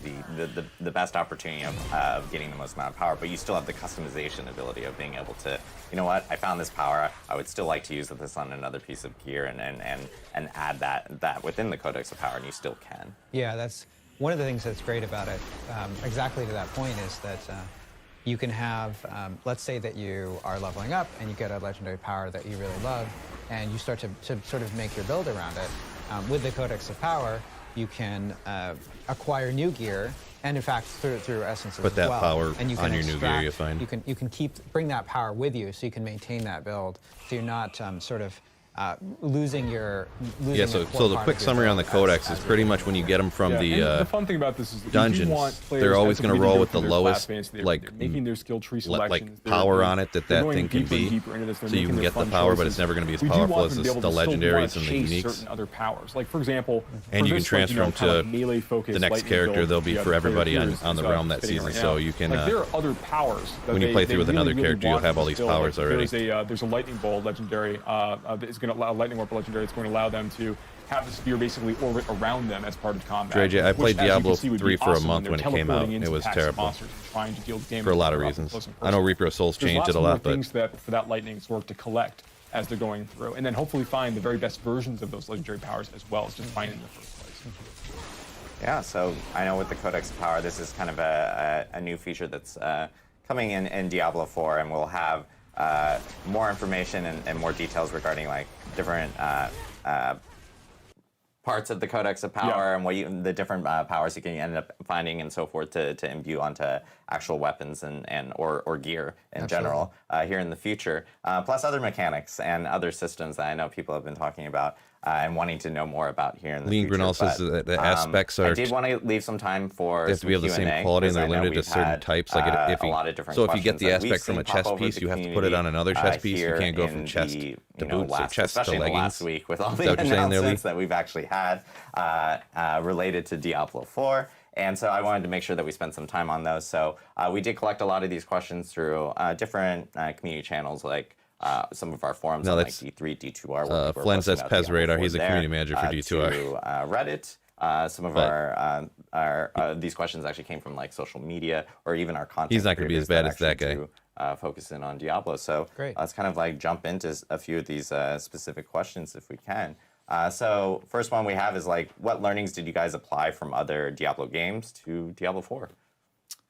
the best opportunity of getting the most amount of power, but you still have the customization ability of being able to, I found this power, I would still like to use this on another piece of gear and add that within the Codex of Power, and you still can. Yeah, that's one of the things that's great about it. Exactly to that point is that you can have, let's say that you are leveling up and you get a legendary power that you really love, and you start to sort of make your build around it. With the Codex of Power, you can acquire new gear, and in fact through essences Put that as well. power and you on can your new gear you find. You can bring that power with you, so you can maintain that build, so you're not losing your Yeah, so the quick summary on the Codex is pretty much when you get them from And the the fun thing about this is that dungeons, you do want players they're always as going to really roll go with the through their lowest, class base. They're like, making their skill tree selections. power on it that going thing can deeper and be, deeper into this. They're so you making can their get the fun power, but choices. it's never going to be as We do powerful want as them to be able the to still legendaries want to and the chase uniques. certain other powers. Like for example, And for you can this, transfer them kind of to melee-focused the next lightning character. build They'll be that for the everybody player on the is realm that fitting season, right so now. you can, Like there are other powers that when you play through with they another really character, you'll want have all to these build. powers Like, already. There's a lightning bolt legendary that is going to allow lightning warp legendary. It's going to allow them to have the spear basically orbit around them as part of combat. JJ, I which, played as you can Diablo see, would 3 be for a awesome month when they're it came out. teleporting into It was packs of terrible. monsters and trying to deal damage For a lot of up reasons. close and I know personal. Reaper of Souls There's changed it a lots lot, more but things that for that lightning sword to collect as they're going through, and then hopefully find the very best versions of those legendary powers as well as just finding them in the first place. Yeah, so I know with the Codex of Power, this is kind of a new feature that's coming in Diablo 4, and we'll have more information and more details regarding different parts of the Codex of Power and what the different powers you can end up finding and so forth to imbue onto actual weapons or gear in general here in the future. Plus other mechanics and other systems that I know people have been talking about and wanting to know more about here in the future. Green also says that the aspects are. I did want to leave some time for They have to be of the same quality, and they're limited to certain types. Like a lot of different so, if you get the questions that aspect from a we've seen pop chest over piece, the you have to put it on another chest piece. You here can't go in from chest the, to boots or chest to especially in the leggings. last week with all Is the that what you're saying there, Lee? announcements that we've actually had related to Diablo 4. And so I wanted to make sure that we spent some time on those. So we did collect a lot of these questions through different community channels, like some of our forums on like D3, D2R. Flen says Pez Radar. He's a community manager for D2R. To Reddit. Some of our these questions actually came from like social media or even our content. He's not going to be as bad as that guy. Focus in on Diablo. So let's kind of like jump into a few of these specific questions if we can. So first one we have is like, what learnings did you guys apply from other Diablo games to Diablo 4?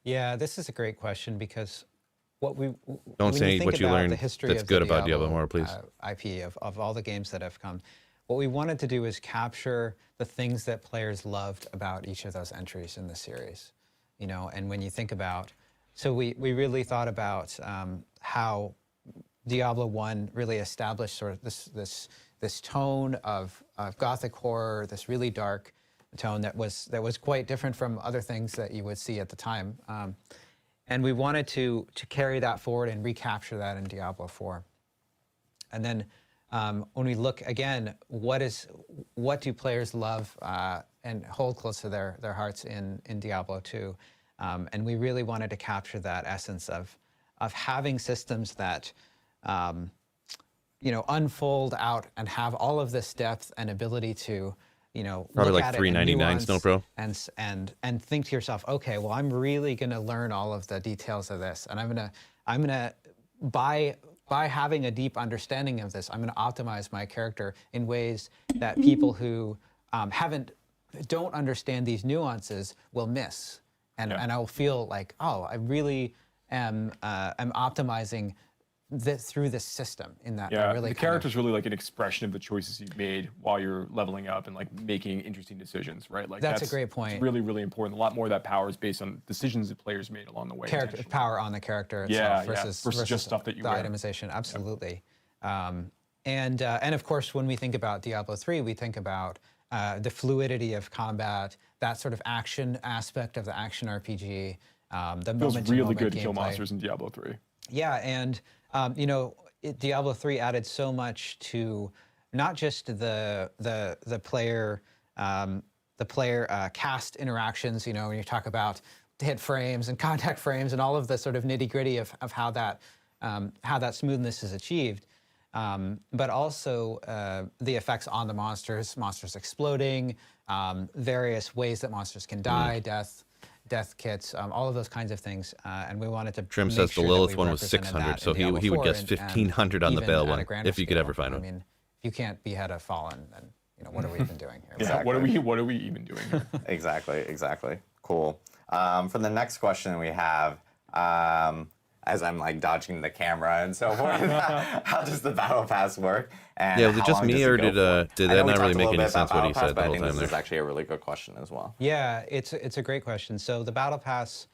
Yeah, this is a great question because what we don't say what you learned that's good about Diablo more, please. IP of all the games that have come. What we wanted to do is capture the things that players loved about each of those entries in the series, you know. And when you think about, so we really thought about how Diablo 1 really established sort of this tone of gothic horror, this really dark tone that was quite different from other things that you would see at the time. And we wanted to carry that forward and recapture that in Diablo 4. And then when we look again, what do players love and hold close to their hearts in Diablo 2? And we really wanted to capture that essence of having systems that you know, unfold out and have all of this depth and ability to, you know, probably look like at it and $3.99 nuance Snowpro. and think to yourself, okay, well, I'm really going to learn all of the details of this, and I'm gonna by having a deep understanding of this, I'm going to optimize my character in ways that people who don't understand these nuances will miss, and I will feel like, oh, I really am optimizing through this system in that. Yeah, really the character's really like an expression of the choices you've made while you're leveling up and like making interesting decisions, right? Like that's a great point. It's really, really important. A lot more of that power is based on decisions that players made along the way. Character power on the character itself versus just stuff that you the wear. itemization. Absolutely. And of course, when we think about Diablo 3, we think about the fluidity of combat, that sort of action aspect of the action RPG. The feels really good to kill gameplay. monsters in Diablo 3. Yeah, and you know, Diablo 3 added so much to not just the player cast interactions. You know, when you talk about hit frames and contact frames and all of the sort of nitty gritty of how that smoothness is achieved, but also the effects on the monsters exploding, various ways that monsters can die, death kits, all of those kinds of things, and we wanted to. Trim says the Lilith one was 600, so he would guess 1,500 on the Bell one if you could ever find one. I mean, if you can't behead a fallen, then you know what are we even doing here? Yeah, what are we even doing here? Exactly. Cool. For the next question we have, as I'm like dodging the camera and so forth, how does the Battle Pass work? And yeah, was it just me or did that not really make any sense what he said the whole time there? This is actually a really good question as well. Yeah, it's a great question. So the Battle Pass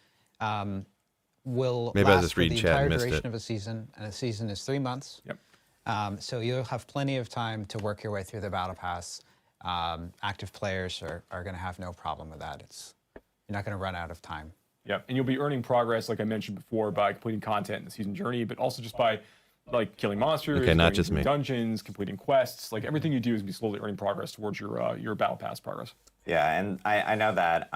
will maybe I last just for read the chat entire and missed duration it. of a season, and a season is 3 months. Yep. So you'll have plenty of time to work your way through the Battle Pass. Active players are going to have no problem with that. You're not going to run out of time. Yeah, and you'll be earning progress, like I mentioned before, by completing content in the season journey, but also just by like killing monsters, okay, not going just through me. dungeons, completing quests. Like everything you do is be slowly earning progress towards your Battle Pass progress. Yeah, and I know that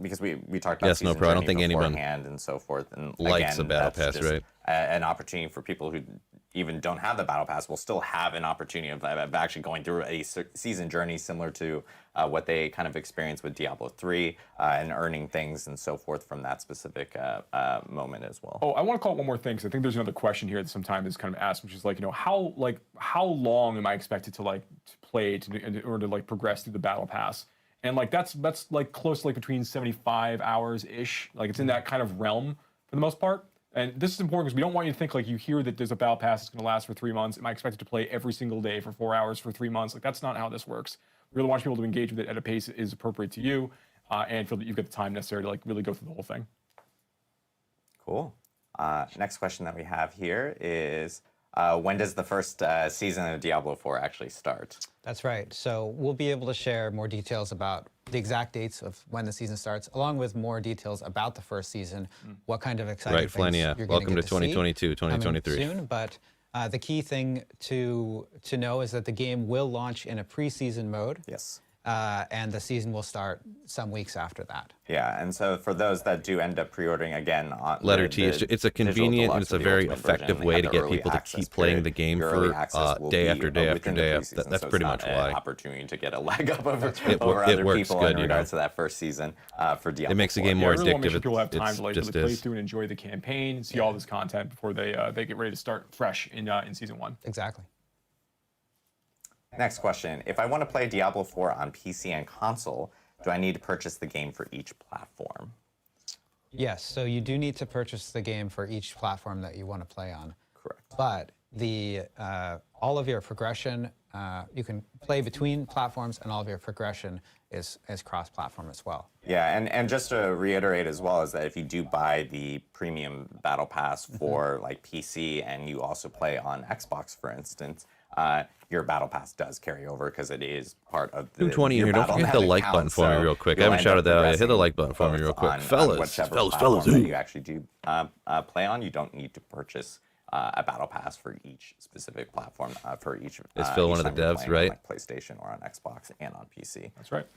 because we talked about yes, no problem. I don't think anyone beforehand and so forth, and likes again, a Battle that's Pass, just right? An opportunity for people who even don't have the Battle Pass will still have an opportunity of actually going through a season journey similar to what they kind of experienced with Diablo 3 and earning things and so forth from that specific moment as well. Oh, I want to call it one more thing because I think there's another question here that sometimes is kind of asked, which is like, you know, how long am I expected to play in order to like progress through the Battle Pass? And like that's like close to like between 75 hours ish. Like it's in that kind of realm for the most part. And this is important because we don't want you to think like you hear that there's a Battle Pass that's going to last for 3 months. Am I expected to play every single day for 4 hours for 3 months? Like that's not how this works. really want you to be able to engage with it at a pace that is appropriate to you, and feel that you've got the time necessary to like really go through the whole thing. Cool. Next question that we have here is, when does the first season of Diablo 4 actually start? That's right. So we'll be able to share more details about the exact dates of when the season starts, along with more details about the first season, what kind of exciting Right, things Flania. you're Welcome going to to see 2022, coming 2023. soon. But the key thing to know is that the game will launch in a preseason mode. Yes. And the season will start some weeks after that. Yeah, and so for those that do end up pre-ordering again, on Letter T, it's a digital convenient and deluxe it's a of the very Ultimate effective version, way they to have the get people early to access keep playing period. the game Your early for access will day be, after day after within the day. preseason, That's so it's pretty not much an why. opportunity to get a leg up over, It other works people good, in regards to that first season for Diablo. It makes the 4. game Yeah, I more really want to make addictive. sure people have time It's to like just really play is. through and enjoy the campaign and see all this content before they get ready to start fresh in season 1. Exactly. Next question. If I want to play Diablo 4 on PC and console, do I need to purchase the game for each platform? Yes, so you do need to purchase the game for each platform that you want to play on. Correct. But the all of your progression, you can play between platforms, and all of your progression is cross-platform as well. Yeah, and just to reiterate as well is that if you do buy the premium battle pass for like PC and you also play on Xbox, for instance, your battle pass does carry over because it is part of the 220 in your here. Don't forget to hit the battle.net like account, button for me so real quick. I you'll haven't end up shouted that out yet. Hit the progressing like button for me both real quick. on Fellas, whichever fellas, platform ooh. that you actually do play on. You don't need to purchase a battle pass for each specific platform for each. Is Phil one each of the time you're devs, playing right? On, like PlayStation or on Xbox and on PC. That's right.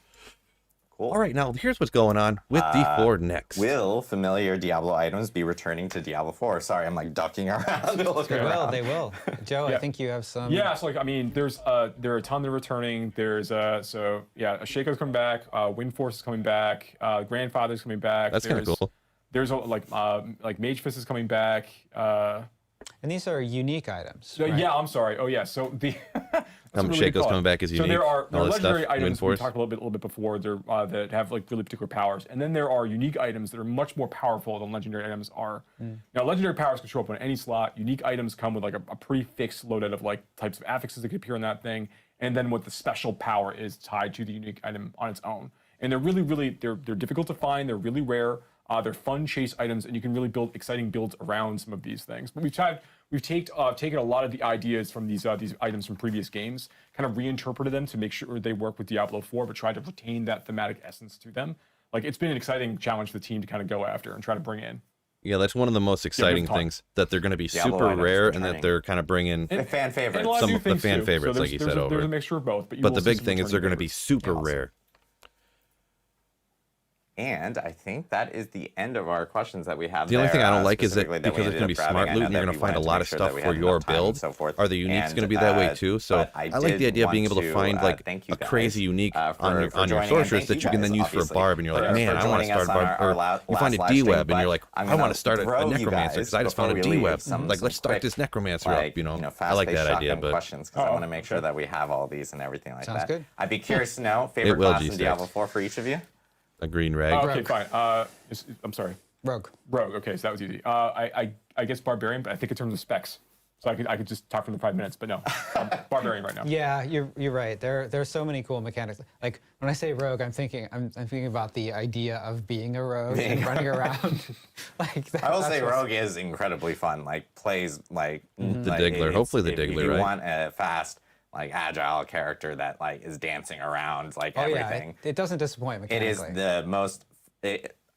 Cool. All right, now here's what's going on with D4 next. Will familiar Diablo items be returning to Diablo 4? Sorry, I'm like ducking around. looking They will. around. They will. Joe, Yeah. I think you have some. Yeah, so like I mean, there are a ton that are returning. There's Shaco's coming back, Wind Force is coming back, Grandfather's coming back. That's kind of cool. There's like Mage Fist is coming back. And these are unique items. So, right? yeah, I'm sorry. Oh yeah, so the that's what we Shaco's call it. coming back is So unique, there are all this legendary stuff, Wind items we Force. talked a little bit before. They're that have like really particular powers, and then there are unique items that are much more powerful than legendary items are. Now, legendary powers can show up on any slot. Unique items come with like a pre-fixed loaded of like types of affixes that could appear in that thing, and then what the special power is tied to the unique item on its own. And they're really they're difficult to find. They're really rare. They're fun chase items, and you can really build exciting builds around some of these things. But we've taken a lot of the ideas from these items from previous games, kind of reinterpreted them to make sure they work with Diablo 4, but tried to retain that thematic essence to them. Like it's been an exciting challenge for the team to kind of go after and try to bring in. Yeah, that's one of the most exciting time. things, that they're going to be Diablo super items rare and returning. that they're kind of bringing. The fan favorites. And a lot Some new of the things, fan too. favorites, So like you there's said, There's over. a mixture of both. But But the will see big some thing is they're returning going to be favorites. super Awesome. rare. And I think that is the end of our questions that we have. The only thing I don't there, like is that specifically because we it's going to be ended up smart grabbing. I loot know and you're that going to we find a wanted lot make of sure stuff that we for had your enough time and build. so forth. Are the uniques And, going to be that way too? So but I like the idea of being able to find like thank you a guys, crazy unique for on your joining, and sorceress thank that you can guys, then use for a obviously, barb, and you're like, for man, I want to joining us start a on barb. our Or you last find a live stream, D-web, and but you're like, I'm I want gonna to start a throw you necromancer because I guys just found a before we leave D-web. some Like, let's start quick, this necromancer up. You know, I like fast-paced that idea, shotgun but questions because I want to make sure that we have all these and everything like Sounds that. good. I'd be curious to know favorite will, class in G6. Diablo 4 for each of you. a green rag. Okay, fine. I'm sorry. Rogue. Rogue. Okay, so that was easy. I guess barbarian, but I think in terms of specs. So I could just talk for the 5 minutes, but no, barbarian right now. Yeah, you're right. There's so many cool mechanics. Like when I say rogue, I'm thinking about the idea of being a rogue and running around. Like that, I will that's say what's- Rogue is incredibly fun. Like plays like The like, Diggler. it's- Hopefully the if Diggler, you right? want a fast, like agile character that like is dancing around like Oh yeah, everything. it doesn't disappoint It is mechanically. the most.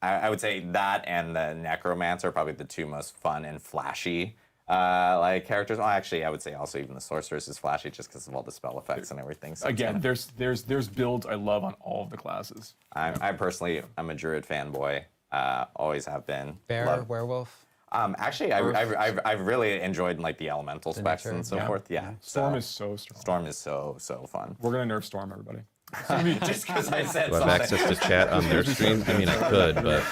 I would say that and the Necromancer are probably the two most fun and flashy like characters. Well, actually, I would say also even the Sorceress is flashy just because of all the spell effects and everything. So it's Again, kinda- there's builds I love on all of the classes. I personally, I'm a Druid fanboy. Always have been. Bear, Love- werewolf. Actually, I've really enjoyed like the elemental specs nature, and so yeah. forth. Yeah. Storm so- is so strong. Storm is so fun. We're gonna nerf Storm, everybody. Just because I said Do I have something. access to chat on their stream? I mean, I could, but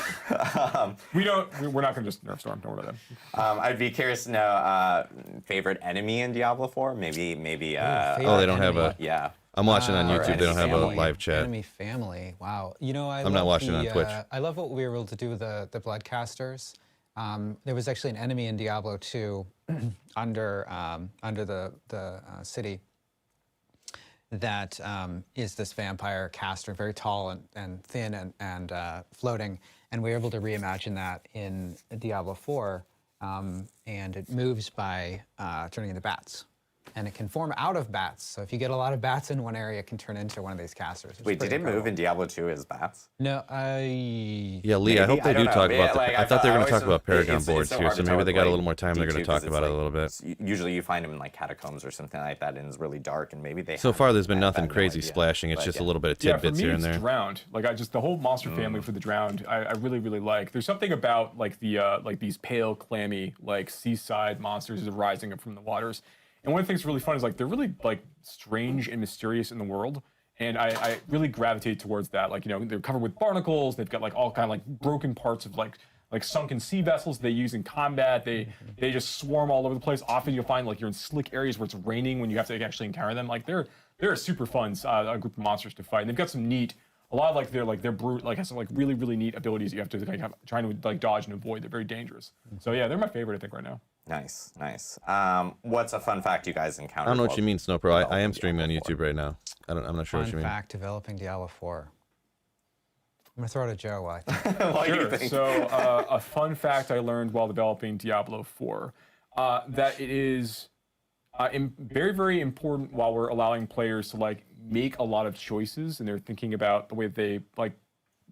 We're not gonna just nerf Storm. Don't worry about that. I'd be curious to know favorite enemy in Diablo 4. Maybe. oh, they don't have a. Yeah. I'm watching on Ah, YouTube. They don't have a family. live chat. Enemy family. Wow. You know, I'm not watching on Twitch. I love what we were able to do with the Bloodcasters. There was actually an enemy in Diablo 2 under the city. that is this vampire caster, very tall and thin and floating. And we were able to reimagine that in Diablo 4. And it moves by turning into bats. And it can form out of bats. So if you get a lot of bats in one area, it can turn into one of these casters. Wait, did it move in Diablo 2 as bats? No, Yeah, Lee, I hope they do talk about I thought they were going to talk about Paragon boards here, so maybe they got a little more time. They're going to talk about it a little bit. Usually you find them in like catacombs or something like that, and it's really dark, and maybe they. So far, there's been nothing crazy splashing. It's just a little bit of tidbits here and there. Yeah, for me, it's drowned. Like the whole monster family for the drowned, I really like. There's something about like the like these pale, clammy, like seaside monsters rising up from the waters. And one of the things that's really fun is like they're really like strange and mysterious in the world, and I really gravitate towards that. Like, you know, they're covered with barnacles. They've got like all kind of like broken parts of like sunken sea vessels they use in combat. They just swarm all over the place. Often you'll find like you're in slick areas where it's raining when you have to actually encounter them. Like they're a super fun group of monsters to fight. And they've got some neat. A lot of their brute have some like really neat abilities you have to like have trying to like dodge and avoid. They're very dangerous. So yeah, they're my favorite I think right now. Nice. What's a fun fact you guys encountered? I don't know what you mean, Snowpro. I am streaming on YouTube right now. I'm not sure what you mean. Fun fact, developing Diablo 4. I'm going to throw it to Joe. Why? What do you Sure. think? So a fun fact I learned while developing Diablo 4, that it is very important while we're allowing players to like make a lot of choices and they're thinking about the way they like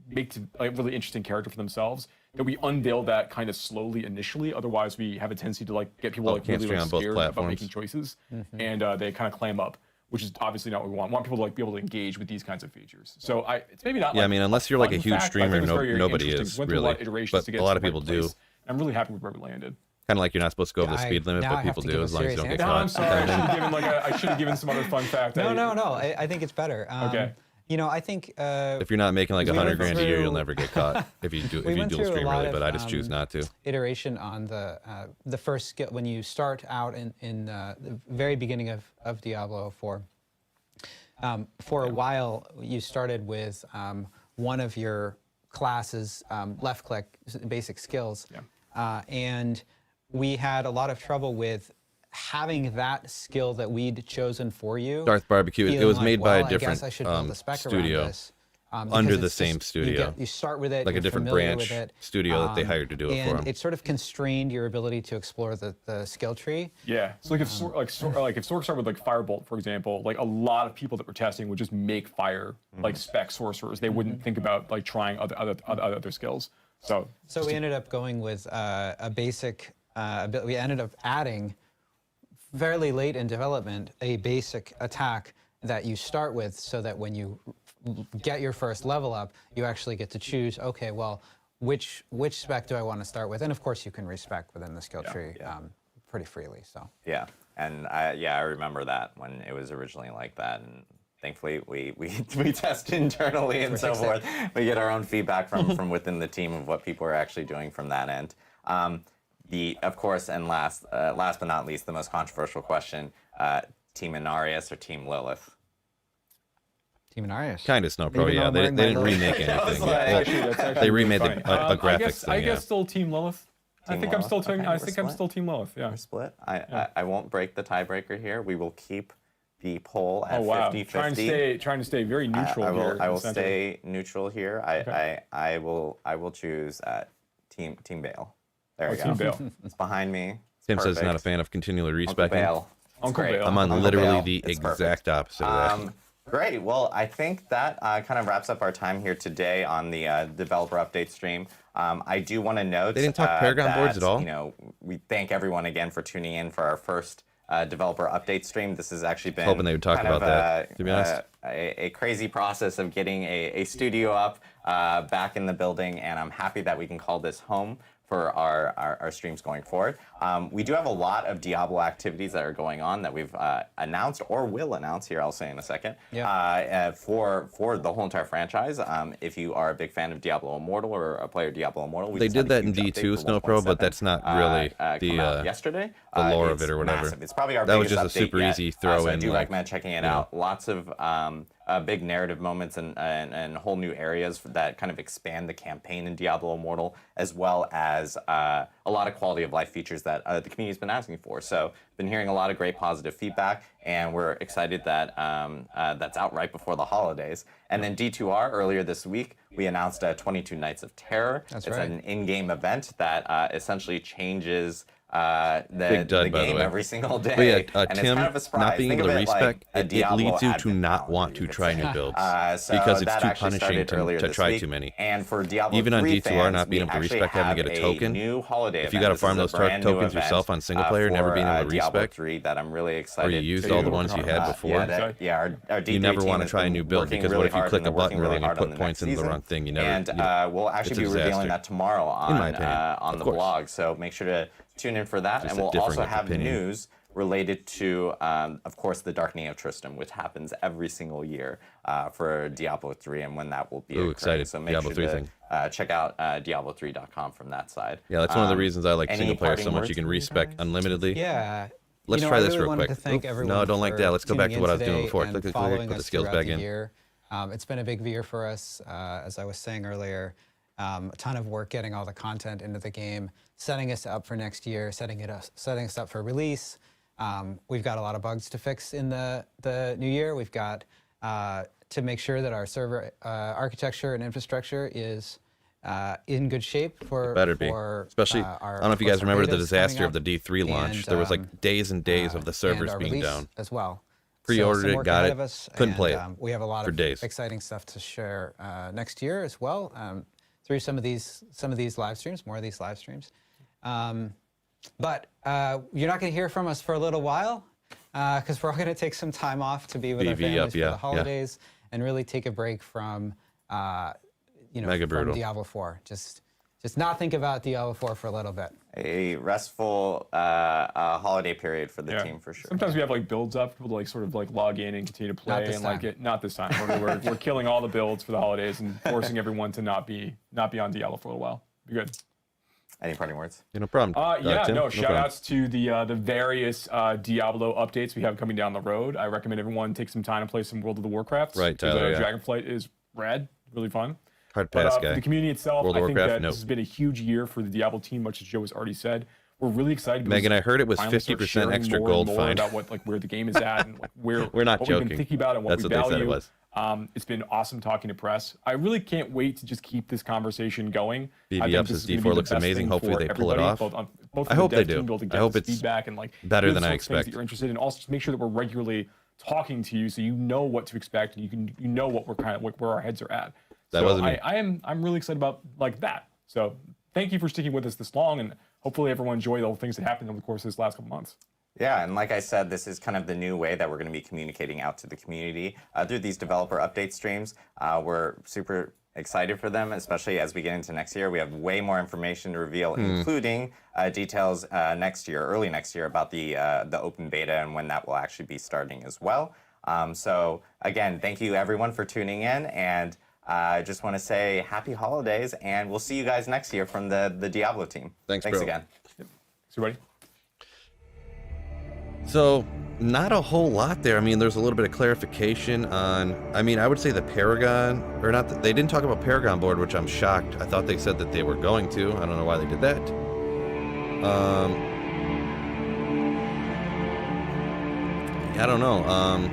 make a really interesting character for themselves, that we unveil that kind of slowly initially. Otherwise, we have a tendency to like get people like can't really stream on both scared about platforms. making choices, and they kind of clam up, which is obviously not what we want. We want people to like be able to engage with these kinds of features. So it's maybe not. Yeah, like, I mean, unless you're like a fun huge fact, but I streamer, think it's very nobody interesting. is Went through a lot really. of iterations But to get a lot to of the people right do. place. I'm really happy with where we landed. Kind of like you're not supposed to go over the speed limit, now but I have people to do give a as long as you don't serious get answer. No, caught. I'm sorry. I should have given some other fun fact. No. I think it's better. Okay. You know, I think If you're not making like we went $100 grand a year, you'll through- never get caught if you do we went dual through a stream lot really. of, But I just choose not to. iteration on the first skill when you start out in the very beginning of Diablo 4. For a while, you started with one of your classes, left click, basic skills, and we had a lot of trouble with having that skill that we'd chosen for you. Darth Barbecue. It feeling was like, made by well, a different I guess I should build a spec around studio. this. Under because the it's same just- studio. You start with it, Like a you're different familiar branch with it, studio that they hired to do it for and them. it sort of constrained your ability to explore the skill tree. Yeah. So like if Sork started with like Firebolt, for example, like a lot of people that were testing would just make fire like spec sorcerers. They wouldn't think about like trying other skills. So We ended up going with a basic. We ended up adding, fairly late in development, a basic attack that you start with, so that when you get your first level up, you actually get to choose. Okay, well, which spec do I want to start with? And of course, you can respec within the skill tree pretty freely. So Yeah, and I remember that when it was originally like that, and thankfully we test internally and so forth. We get our own feedback from within the team of what people are actually doing from that end. Of course, and last but not least, the most controversial question: Team Inarius or Team Lilith? Team Inarius. Kind of Snowpro, Even though yeah. I'm They wearing didn't my remake Lilith. anything. that's actually They remade funny. a graphics thing. I yeah. guess still Team Lilith. I Team think I'm Lilith? still Okay, I we're think I'm split. still Team Lilith. Yeah. We're split. I won't break the tiebreaker here. We will keep the poll at Oh wow. 50-50. Trying to stay very neutral here. I will in the center. stay neutral here. I will choose Team Bale. There we go. Team Bale. It's behind me. It's Tim says he's not a perfect. fan of continually Uncle respecing. Bale. It's Uncle great. Bale. I'm on Uncle literally Bale. the It's exact perfect. opposite of that. Great. Well, I think that kind of wraps up our time here today on the developer update stream. I do want to note They didn't talk Paragon that, boards at all? You know, we thank everyone again for tuning in for our first developer update stream. This has actually been Hoping they would talk kind about of, that, to be honest. a crazy process of getting a studio up back in the building, and I'm happy that we can call this home for our streams going forward. We do have a lot of Diablo activities that are going on that we've announced or will announce here, I'll say in a second, for the whole entire franchise. If you are a big fan of Diablo Immortal or a player of Diablo Immortal, we They just had did a that in huge D2 update for Snowpro, but 1.7, that's not really come out the yesterday. lore of It's it or whatever. massive. It's probably our That was biggest just a update super yet. easy throw so I in, do like, recommend checking it out. Lots of big narrative moments and whole new areas that kind of expand the campaign in Diablo Immortal, as well as a lot of quality of life features that the community's been asking for. So been hearing a lot of great positive feedback, and we're excited that that's out right before the holidays. And then D2R, earlier this week, we announced 22 Nights of Terror. That's it's right. an in-game event that essentially changes Big dud, the by the game way. every single day. But yeah, and Tim, it's kind of a surprise. not being Think able to of it like respec, a it Diablo leads you to advent not calendar, want you to could try say. new builds So because it's that too actually punishing started earlier to this try week. too many. And for Diablo Even on 3 D2R, fans, not being we able to actually respec, having to have get a token. new holiday If you event. got to This farm is a those brand new tokens event, yourself on single player, never for, being able to Diablo respec, 3 that I'm really excited. or you used So all the you're ones you working had hard. before, Our D3 you never team want to has try a been new build, working because what really if you hard, click and a they're button working wrong really and hard on put the points next into the season. wrong thing? You never. And we'll actually it's a be revealing disaster. that tomorrow In my on opinion, on of the course. blog. So make sure to tune in for that, Just and a we'll difference also of have opinion. news related to, of course, the Darkening of Tristram, which happens every single year for Diablo 3, and when that will be occurring. Excited. So make Diablo sure 3 to thing. check out Diablo3.com from that side. Yeah, that's one of the reasons I like any single player so parting much. words You can from you respec guys? unlimitedly. Yeah. Let's You know, try I this really real wanted quick. to thank Oop, everyone no, I don't like for that. Let's go back tuning to what I in was doing today before. and Click, click, click, following put the us skills throughout back the in. year. It's been a big year for us, as I was saying earlier. A ton of work getting all the content into the game, setting us up for next year, setting us up for release. We've got a lot of bugs to fix in the new year. We've got to make sure that our server architecture and infrastructure is in good shape for Better be. Especially, I don't know if you guys remember the disaster of the D3 launch. There was like days and days of the servers being down. as well. Pre-ordered some it, work got ahead it, of us, couldn't and, play it we have a lot for of days. exciting stuff to share next year as well through some of these live streams, more of these live streams. But you're not going to hear from us for a little while because we're all going to take some time off to be with our BV families up, for yeah, the holidays and really take a break from Mega from brutal. Diablo 4. Just not think about Diablo 4 for a little bit. A restful holiday period for the team for sure. Sometimes we have like builds up, people to like sort of like log in and continue to play, this and like time. not this time. We're killing all the builds for the holidays and forcing everyone to not be on Diablo for a little while. Be good. Any parting words? Yeah, no problem. Yeah, Tim, no, shout problem. outs to the various Diablo updates we have coming down the road. I recommend everyone take some time to play some World of the Warcraft. Right, Tyler, yeah. Dragonflight is rad, really fun. Hard But pass for guy. the community itself, World of I think Warcraft, that nope. this has been a huge year for the Diablo team, much as Joe has already said. We're really excited. because Megan, I heard it was finally start 50% sharing extra more and gold more find. About what where the game is at and like where We're not what we've joking. been thinking about and what That's we what they value. said it was. It's been awesome talking to press. I really can't wait to just keep this conversation going. BB I think Ups' this is gonna D4 be the looks best amazing. thing Hopefully for they pull it everybody, off. Both I for hope the they dev team, do. be able to I get hope this it's feedback and like better do than the I sorts of things expect. that you're interested in. Also, just make sure that we're regularly talking to you so you know what to expect and you know what we're kind of where our heads are at. That So wasn't me. I'm really excited about like that. So thank you for sticking with us this long, and hopefully everyone enjoyed all the things that happened over the course of this last couple months. Yeah, and like I said, this is kind of the new way that we're going to be communicating out to the community through these developer update streams. We're super excited for them, especially as we get into next year. We have way more information to reveal, including details early next year, about the open beta and when that will actually be starting as well. So again, thank you everyone for tuning in, and I just want to say happy holidays, and we'll see you guys next year from the Diablo team. Thanks, Thanks bro. again. Thanks, everybody. So, not a whole lot there. I mean, there's a little bit of clarification on, I mean, I would say the Paragon, or not, they didn't talk about Paragon board, which I'm shocked. I thought they said that they were going to. I don't know why they did that. I don't know.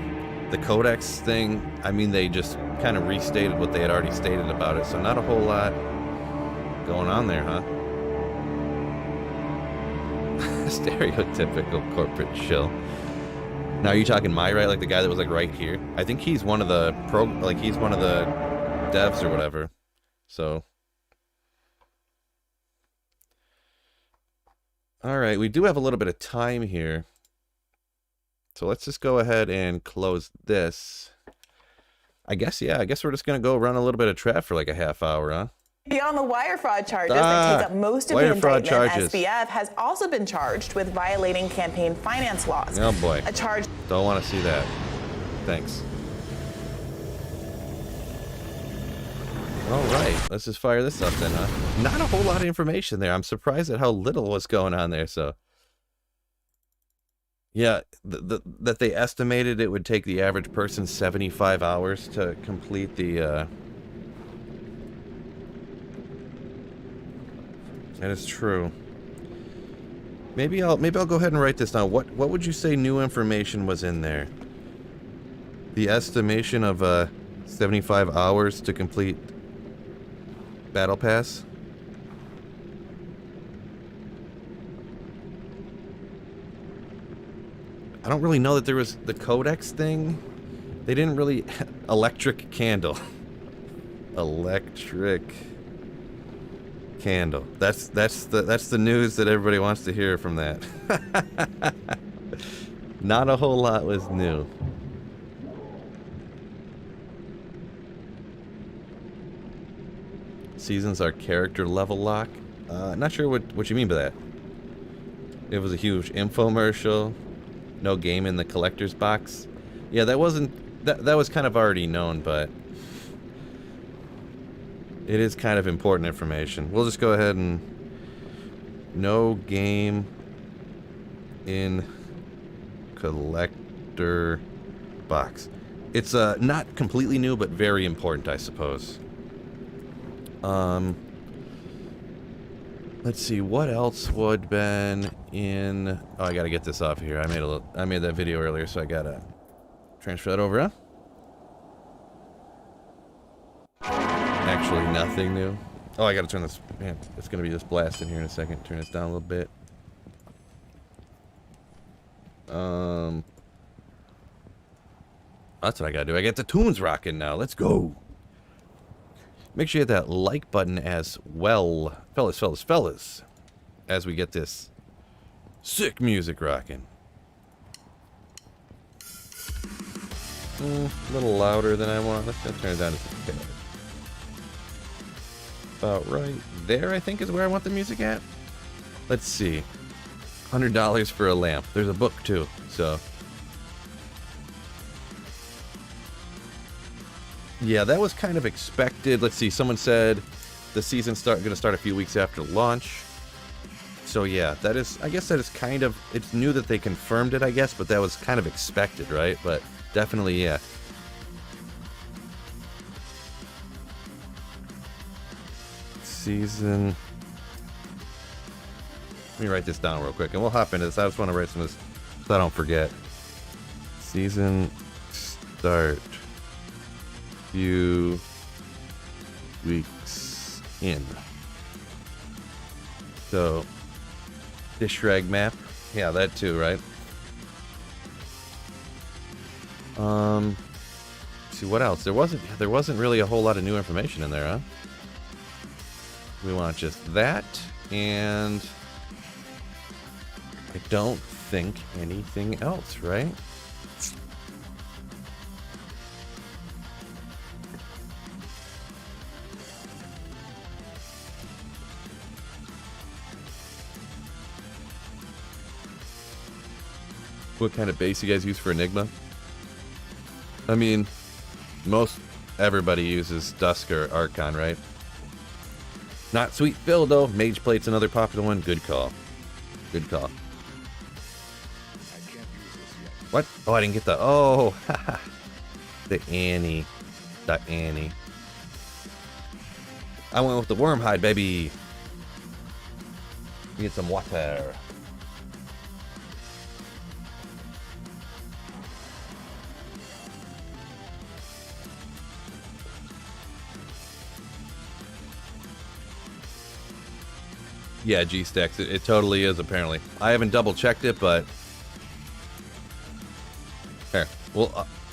The Codex thing, I mean, they just kind of restated what they had already stated about it, so not a whole lot going on there, huh? Stereotypical corporate shill. Now, are you talking my right, like the guy that was like right here? I think he's one of the he's one of the devs or whatever. So, all right, we do have a little bit of time here. So let's just go ahead and close this. I guess we're just gonna go run a little bit of trap for like a half hour, huh? Beyond the wire fraud charges that take up most of the indictment, SBF has also been charged with violating campaign finance laws. Oh boy. A charge. Don't want to see that. Thanks. All right, let's just fire this up then, huh? Not a whole lot of information there. I'm surprised at how little was going on there, so. Yeah, that they estimated it would take the average person 75 hours to complete the, That is true. Maybe I'll go ahead and write this down. What would you say new information was in there? The estimation of 75 hours to complete Battle Pass? I don't really know that there was the Codex thing. They didn't really... Electric candle. Electric candle. That's the news that everybody wants to hear from that. Not a whole lot was new. Seasons are character level lock. Not sure what you mean by that. It was a huge infomercial. No game in the collector's box. Yeah, that wasn't... That was kind of already known, but... It is kind of important information. We'll just go ahead and... No game in collector box. It's not completely new, but very important, I suppose. Let's see, what else would been in... Oh, I gotta get this off here. I made that video earlier, so I gotta transfer that over, huh? Actually, nothing new. Oh, I gotta turn this... Man, it's gonna be this blast in here in a second. Turn this down a little bit. That's what I gotta do. I get the tunes rocking now. Let's go. Make sure you hit that like button as well. Fellas. As we get this sick music rocking. A little louder than I want. Let's turn it down to 6K. About right there, I think, is where I want the music at. Let's see. $100 for a lamp. There's a book, too, so... Yeah, that was kind of expected. Let's see, someone said the season's gonna start a few weeks after launch. So yeah, that is, I guess that is kind of, it's new that they confirmed it, I guess, but that was kind of expected, right? But definitely, yeah. Season... Let me write this down real quick, and we'll hop into this. I just want to write some of this so I don't forget. Season start... few weeks in. So, dish rag map. Yeah, that too, right? See what else? There wasn't really a whole lot of new information in there, huh? We want just that, and I don't think anything else, right? What kind of base you guys use for Enigma? I mean, everybody uses Dusk or Archon, right? Not Sweet Phil, though. Mage Plate's another popular one. Good call. Good call. What? Oh, I didn't get the... Oh, haha. The Annie. The Annie. I went with the Wormhide, baby. Get some water. Yeah, G-Stacks. It totally is, apparently. I haven't double-checked it, but... Here. Well,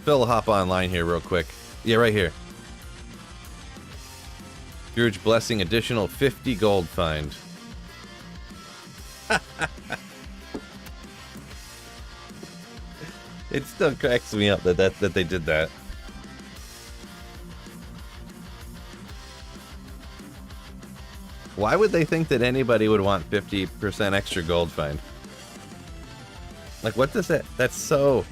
Phil will hop online here real quick. Yeah, right here. Scrooge Blessing, additional 50 gold find. It still cracks me up that they did that. Why would they think that anybody would want 50% extra gold find? Like, what does that... That's so...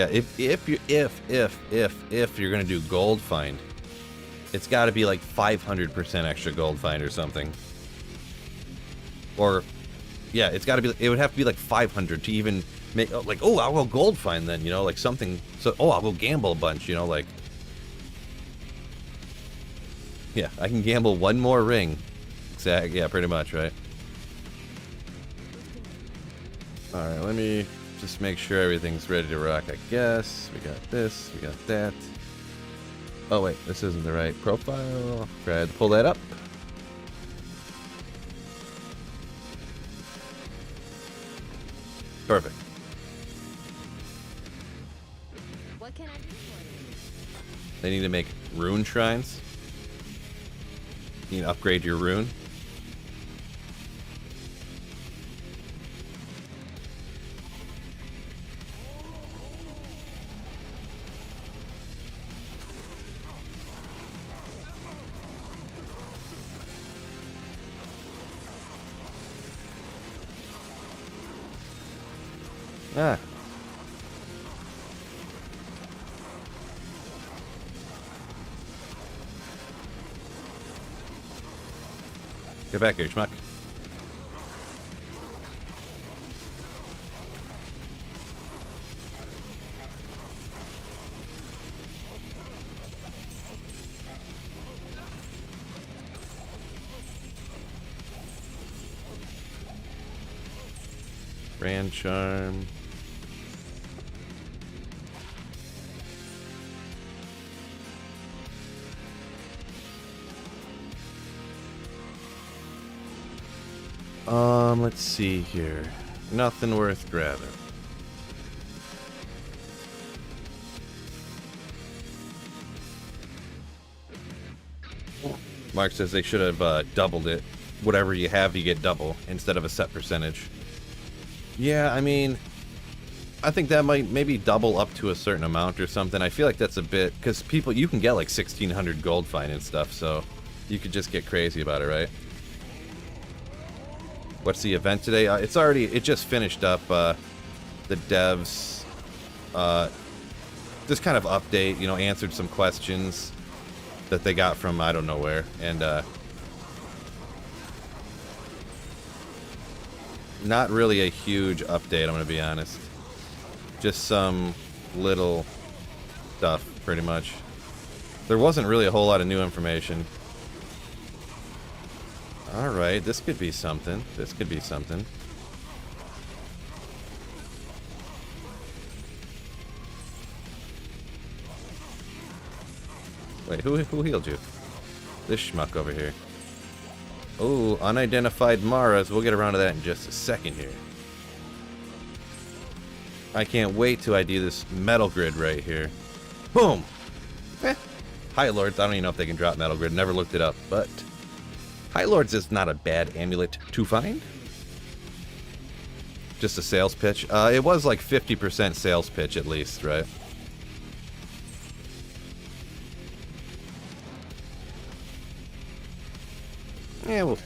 Yeah, if you're gonna do gold find, it's got to be like 500% extra gold find or something. Or, yeah, it's got to be. It would have to be like 500 to even make like, oh, I'll go gold find then, you know, like something. So, oh, I'll go gamble a bunch, you know, like. Yeah, I can gamble one more ring. Exactly. Yeah, pretty much, right? All right, let me just make sure everything's ready to rock, I guess. We got this, we got that. Oh, wait, this isn't the right profile. Try to pull that up. Perfect. What can I do for you? They need to make rune shrines. You can upgrade your rune. Ah. Get back here, schmuck. Brand charm. Let's see here. Nothing worth grabbing. Mark says they should have doubled it. Whatever you have, you get double instead of a set percentage. Yeah, I mean, I think that might maybe double up to a certain amount or something. I feel like that's a bit, because people, you can get like 1,600 gold fine and stuff, so you could just get crazy about it, right? What's the event today? It just finished up. The devs just kind of update, you know, answered some questions that they got from I don't know where, and not really a huge update, I'm gonna be honest. Just some little stuff, pretty much. There wasn't really a whole lot of new information. Alright, this could be something. This could be something. Wait, who healed you? This schmuck over here. Oh, unidentified Maras. We'll get around to that in just a second here. I can't wait to ID this metal grid right here. Boom! High Lords, I don't even know if they can drop metal grid. Never looked it up, but High Lords is not a bad amulet to find. Just a sales pitch. It was like 50% sales pitch at least, right? Yeah, we'll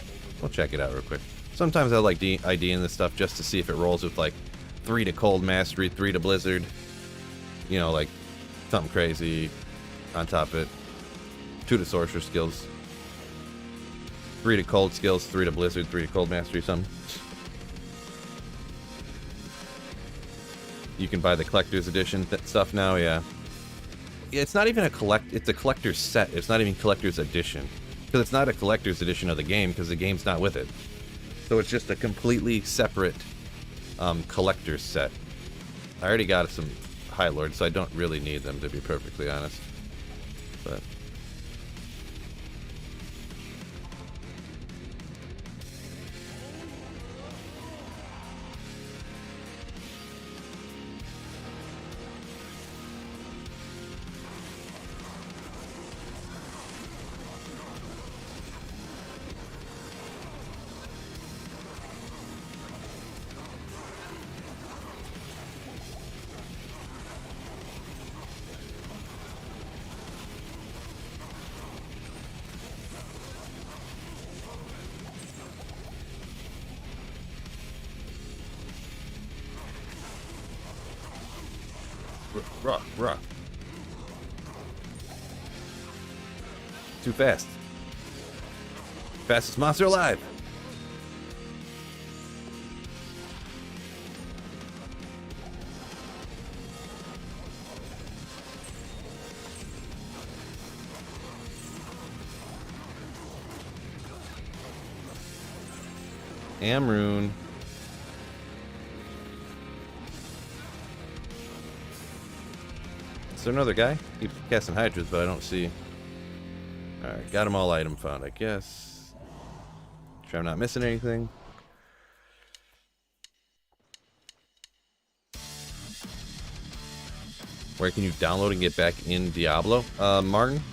check it out real quick. Sometimes I like IDing this stuff just to see if it rolls with like 3 to Cold Mastery, 3 to Blizzard. You know, like something crazy on top of it. 2 to Sorcerer skills. 3 to Cold skills, 3 to Blizzard, 3 to Cold Mastery, something. You can buy the Collector's Edition stuff now, yeah. It's not even it's a Collector's set. It's not even Collector's Edition. Because it's not a Collector's Edition of the game, because the game's not with it. So it's just a completely separate Collector's set. I already got some High Lords, so I don't really need them, to be perfectly honest. But Ruh. Too fast. Fastest monster alive. Amrune. Is there another guy? Keep casting hydras, but I don't see. Alright, got them all item found, I guess. Sure I'm not missing anything. Where can you download and get back in Diablo? Martin?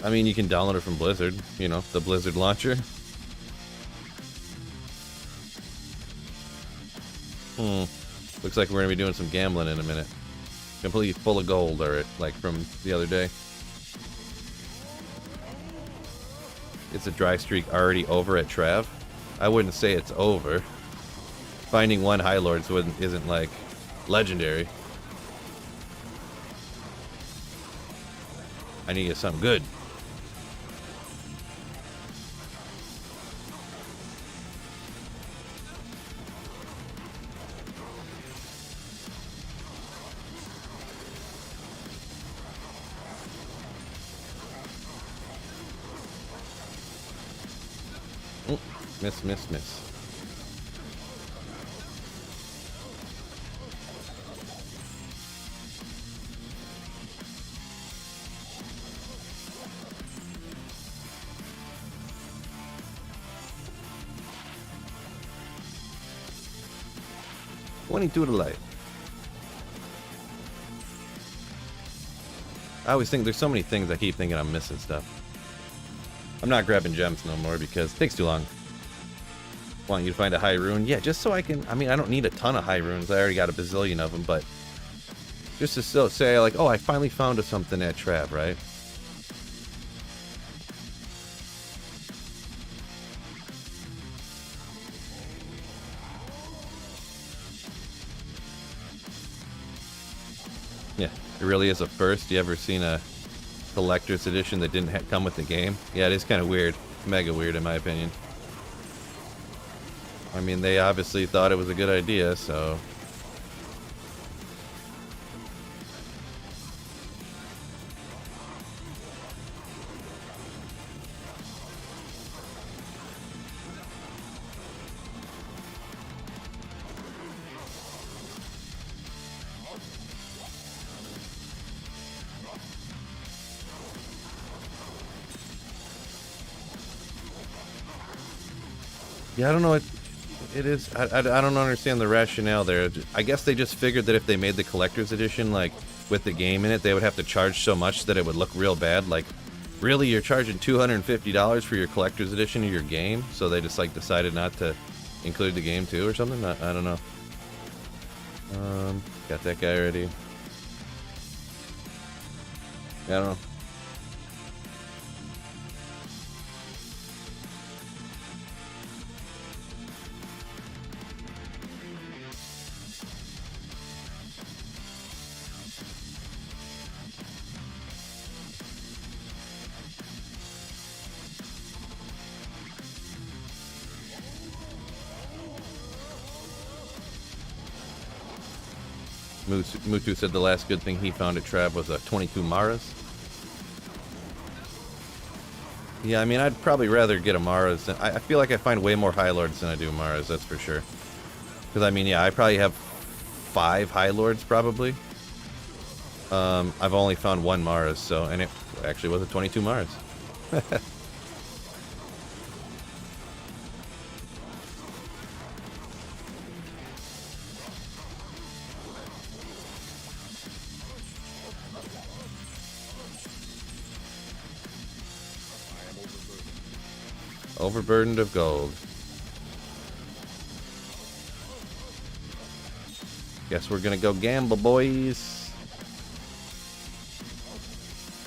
I mean, you can download it from Blizzard, you know, the Blizzard launcher. Looks like we're gonna be doing some gambling in a minute. Completely full of gold, or like from the other day. It's a dry streak already over at Trav. I wouldn't say it's over. Finding one High Lords isn't like legendary. I need to get something good. Miss. $22 to light. I always think there's so many things I keep thinking I'm missing stuff. I'm not grabbing gems no more because it takes too long. Want you to find a high rune? Yeah, just so I can. I mean, I don't need a ton of high runes. I already got a bazillion of them, but just to still say, like, oh, I finally found something at Trav, right? Yeah, it really is a first. You ever seen a collector's edition that didn't come with the game? Yeah, it is kind of weird. Mega weird, in my opinion. I mean, they obviously thought it was a good idea, so... Yeah, I don't know what it is. I don't understand the rationale there. I guess they just figured that if they made the collector's edition, like, with the game in it, they would have to charge so much that it would look real bad. Like, really, you're charging $250 for your collector's edition of your game? So they just, like, decided not to include the game, too, or something? I don't know. Got that guy already. I don't know. Mutu said the last good thing he found at Trav was 22 Maras. Yeah, I mean, I'd probably rather get a Maras. I feel like I find way more High Lords than I do Maras, that's for sure. Because, I mean, yeah, I probably have 5 High Lords, probably. I've only found 1 Maras, so, and it actually was a 22 Maras. Overburdened of gold. Guess we're gonna go gamble, boys.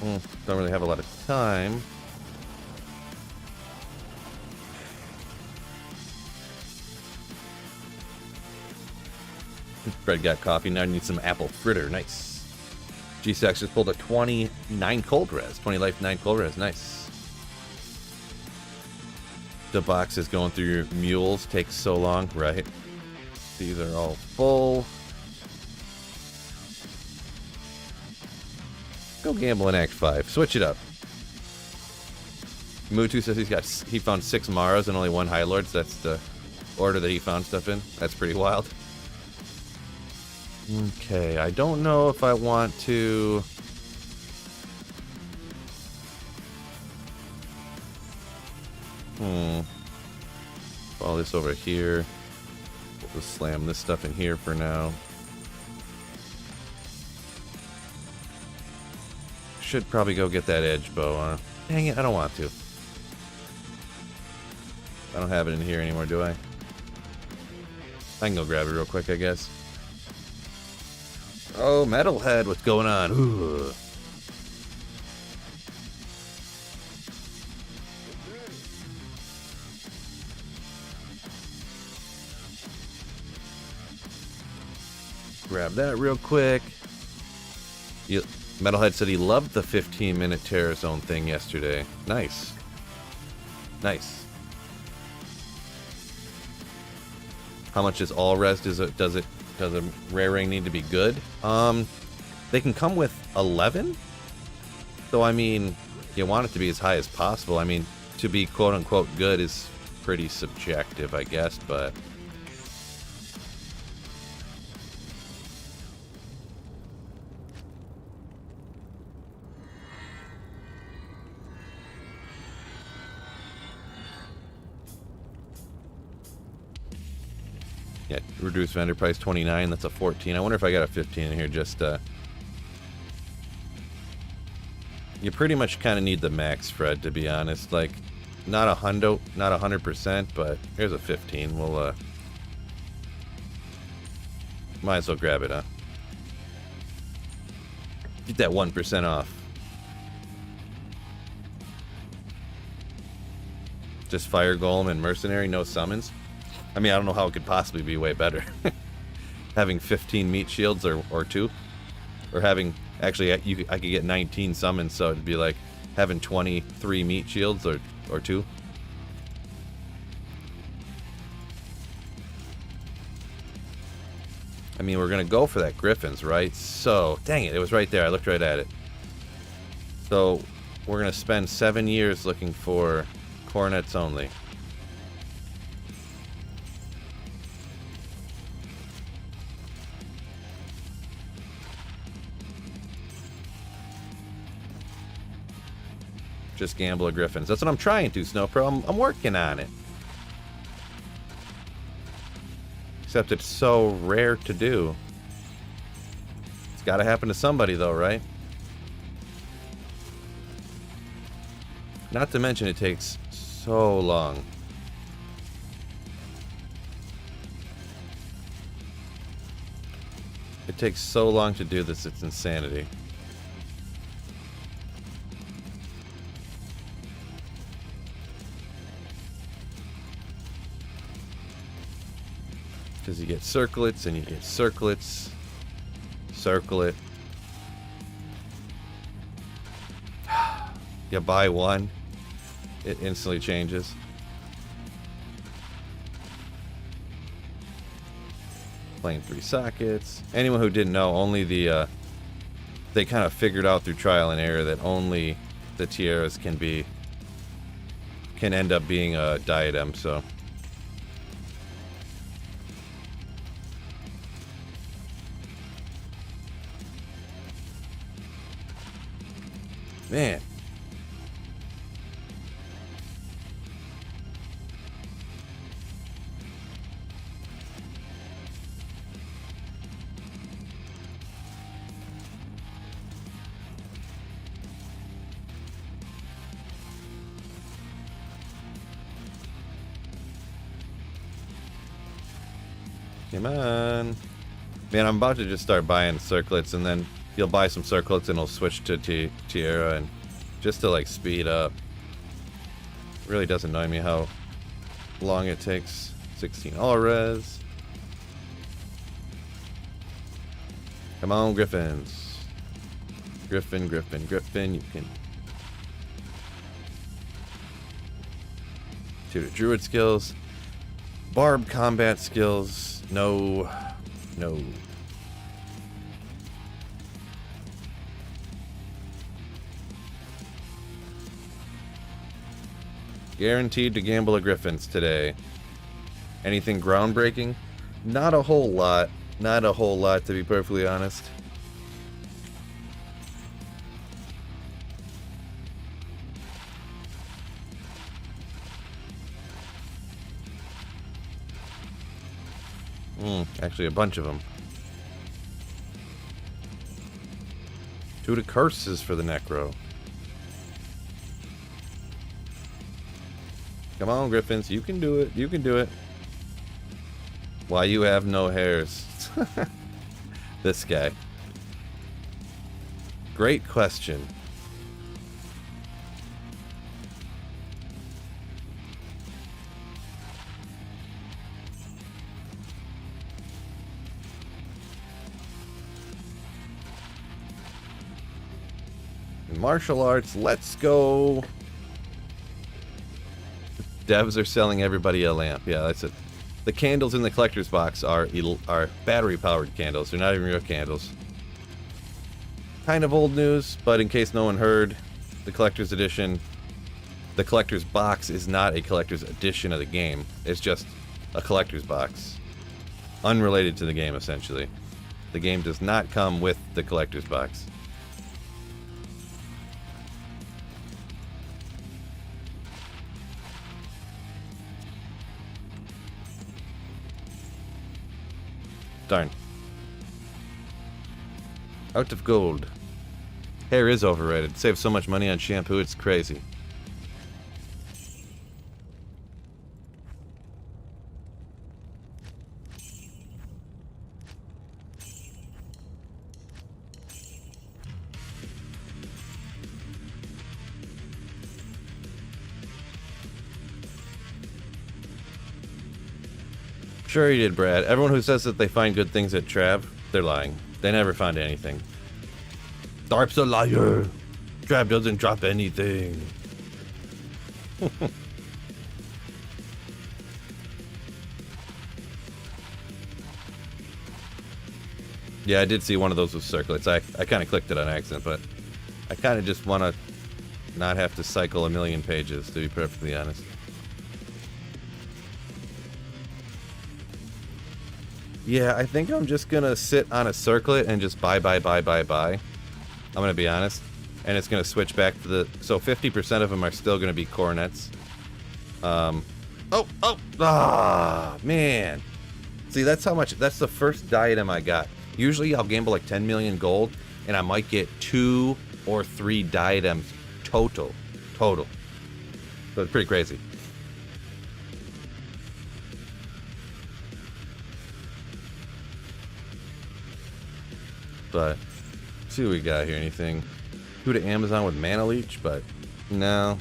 Don't really have a lot of time. Fred got coffee, now I need some apple fritter. Nice. G-Sex just pulled a 29 cold res. 20 life, 9 cold res. Nice. The box is going through your mules. Takes so long, right? These are all full. Go gamble in Act 5. Switch it up. Mutu says he found 6 Maras and only 1 High Lords. That's the order that he found stuff in. That's pretty wild. Okay, I don't know if I want to... Follow this over here. We'll just slam this stuff in here for now. Should probably go get that edge bow, huh? Dang it, I don't want to. I don't have it in here anymore, do I? I can go grab it real quick, I guess. Oh, Metalhead, what's going on? Ooh. Grab that real quick. Metalhead said he loved the 15-minute Terror Zone thing yesterday. Nice. Nice. How much is all res? Does a rare ring need to be good? They can come with 11. So I mean, you want it to be as high as possible. I mean, to be quote unquote good is pretty subjective, I guess, but yeah, reduced vendor price 29. That's a 14. I wonder if I got a 15 in here. Just you pretty much kind of need the max, Fred. To be honest, like not 100%, but here's a 15. We'll might as well grab it, huh? Get that 1% off. Just Fire Golem and Mercenary, no summons. I mean, I don't know how it could possibly be way better. Having 15 meat shields or 2. Or having, actually, I could get 19 summons, so it'd be like having 23 meat shields or 2. I mean, we're going to go for that Griffins, right? So, dang it, it was right there. I looked right at it. So, we're going to spend 7 years looking for Cornets only. Just gamble a Griffins. That's what I'm trying to, Snowpro. I'm working on it. Except it's so rare to do. It's got to happen to somebody, though, right? Not to mention it takes so long. It takes so long to do this, it's insanity. Because you get circlets and you get circlets. Circle it. You buy one, it instantly changes. Playing 3 sockets. Anyone who didn't know, only the they kind of figured out through trial and error that only the tiaras can end up being a diadem, so man. Come on. Man, I'm about to just start buying circlets, and then you'll buy some circlets and it'll switch to Tiara, and just to like speed up. It really does annoy me how long it takes. 16 all res. Come on, Griffins. Griffin, Griffin, Griffin. You can tutor druid skills. Barb combat skills. No. No. Guaranteed to gamble a Griffins today. Anything groundbreaking? Not a whole lot. Not a whole lot, to be perfectly honest. Actually, a bunch of them. 2 to curses for the Necro. Come on, Griffins. You can do it. You can do it. Why you have no hairs? This guy. Great question. Martial arts, let's go. Devs are selling everybody a lamp. Yeah, that's it. The candles in the collector's box are battery-powered candles. They're not even real candles. Kind of old news, but in case no one heard, the collector's edition, the collector's box is not a collector's edition of the game. It's just a collector's box. Unrelated to the game, essentially. The game does not come with the collector's box. Darn. Out of gold. Hair is overrated. Saves so much money on shampoo, it's crazy. Sure you did, Brad. Everyone who says that they find good things at Trav, they're lying. They never find anything. Darp's a liar. Trav doesn't drop anything. Yeah, I did see one of those with circlets. I kind of clicked it on accident, but I kind of just want to not have to cycle a million pages, to be perfectly honest. Yeah, I think I'm just gonna sit on a circlet and just buy. I'm gonna be honest. And it's gonna switch back to the... So 50% of them are still gonna be coronets. Man. See, that's how much... That's the first diadem I got. Usually I'll gamble like 10 million gold, and I might get 2 or 3 diadems total. So it's pretty crazy. But see what we got here. Anything? Who to Amazon with Mana Leech? But no.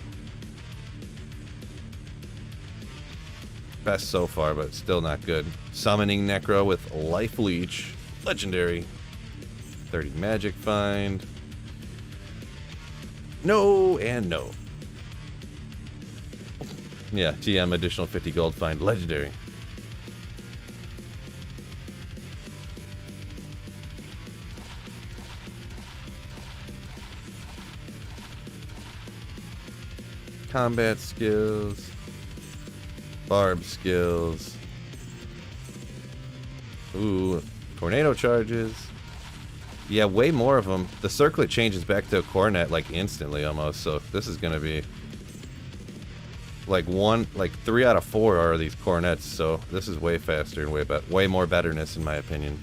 Best so far, but still not good. Summoning Necro with Life Leech. Legendary. 30 Magic Find. No and no. Yeah, TM additional 50 gold find. Legendary. Combat skills, barb skills, ooh, tornado charges. Yeah, way more of them. The circlet changes back to a coronet like instantly almost, so this is gonna be like 3 out of 4 are these coronets, so this is way faster and way more betterness in my opinion.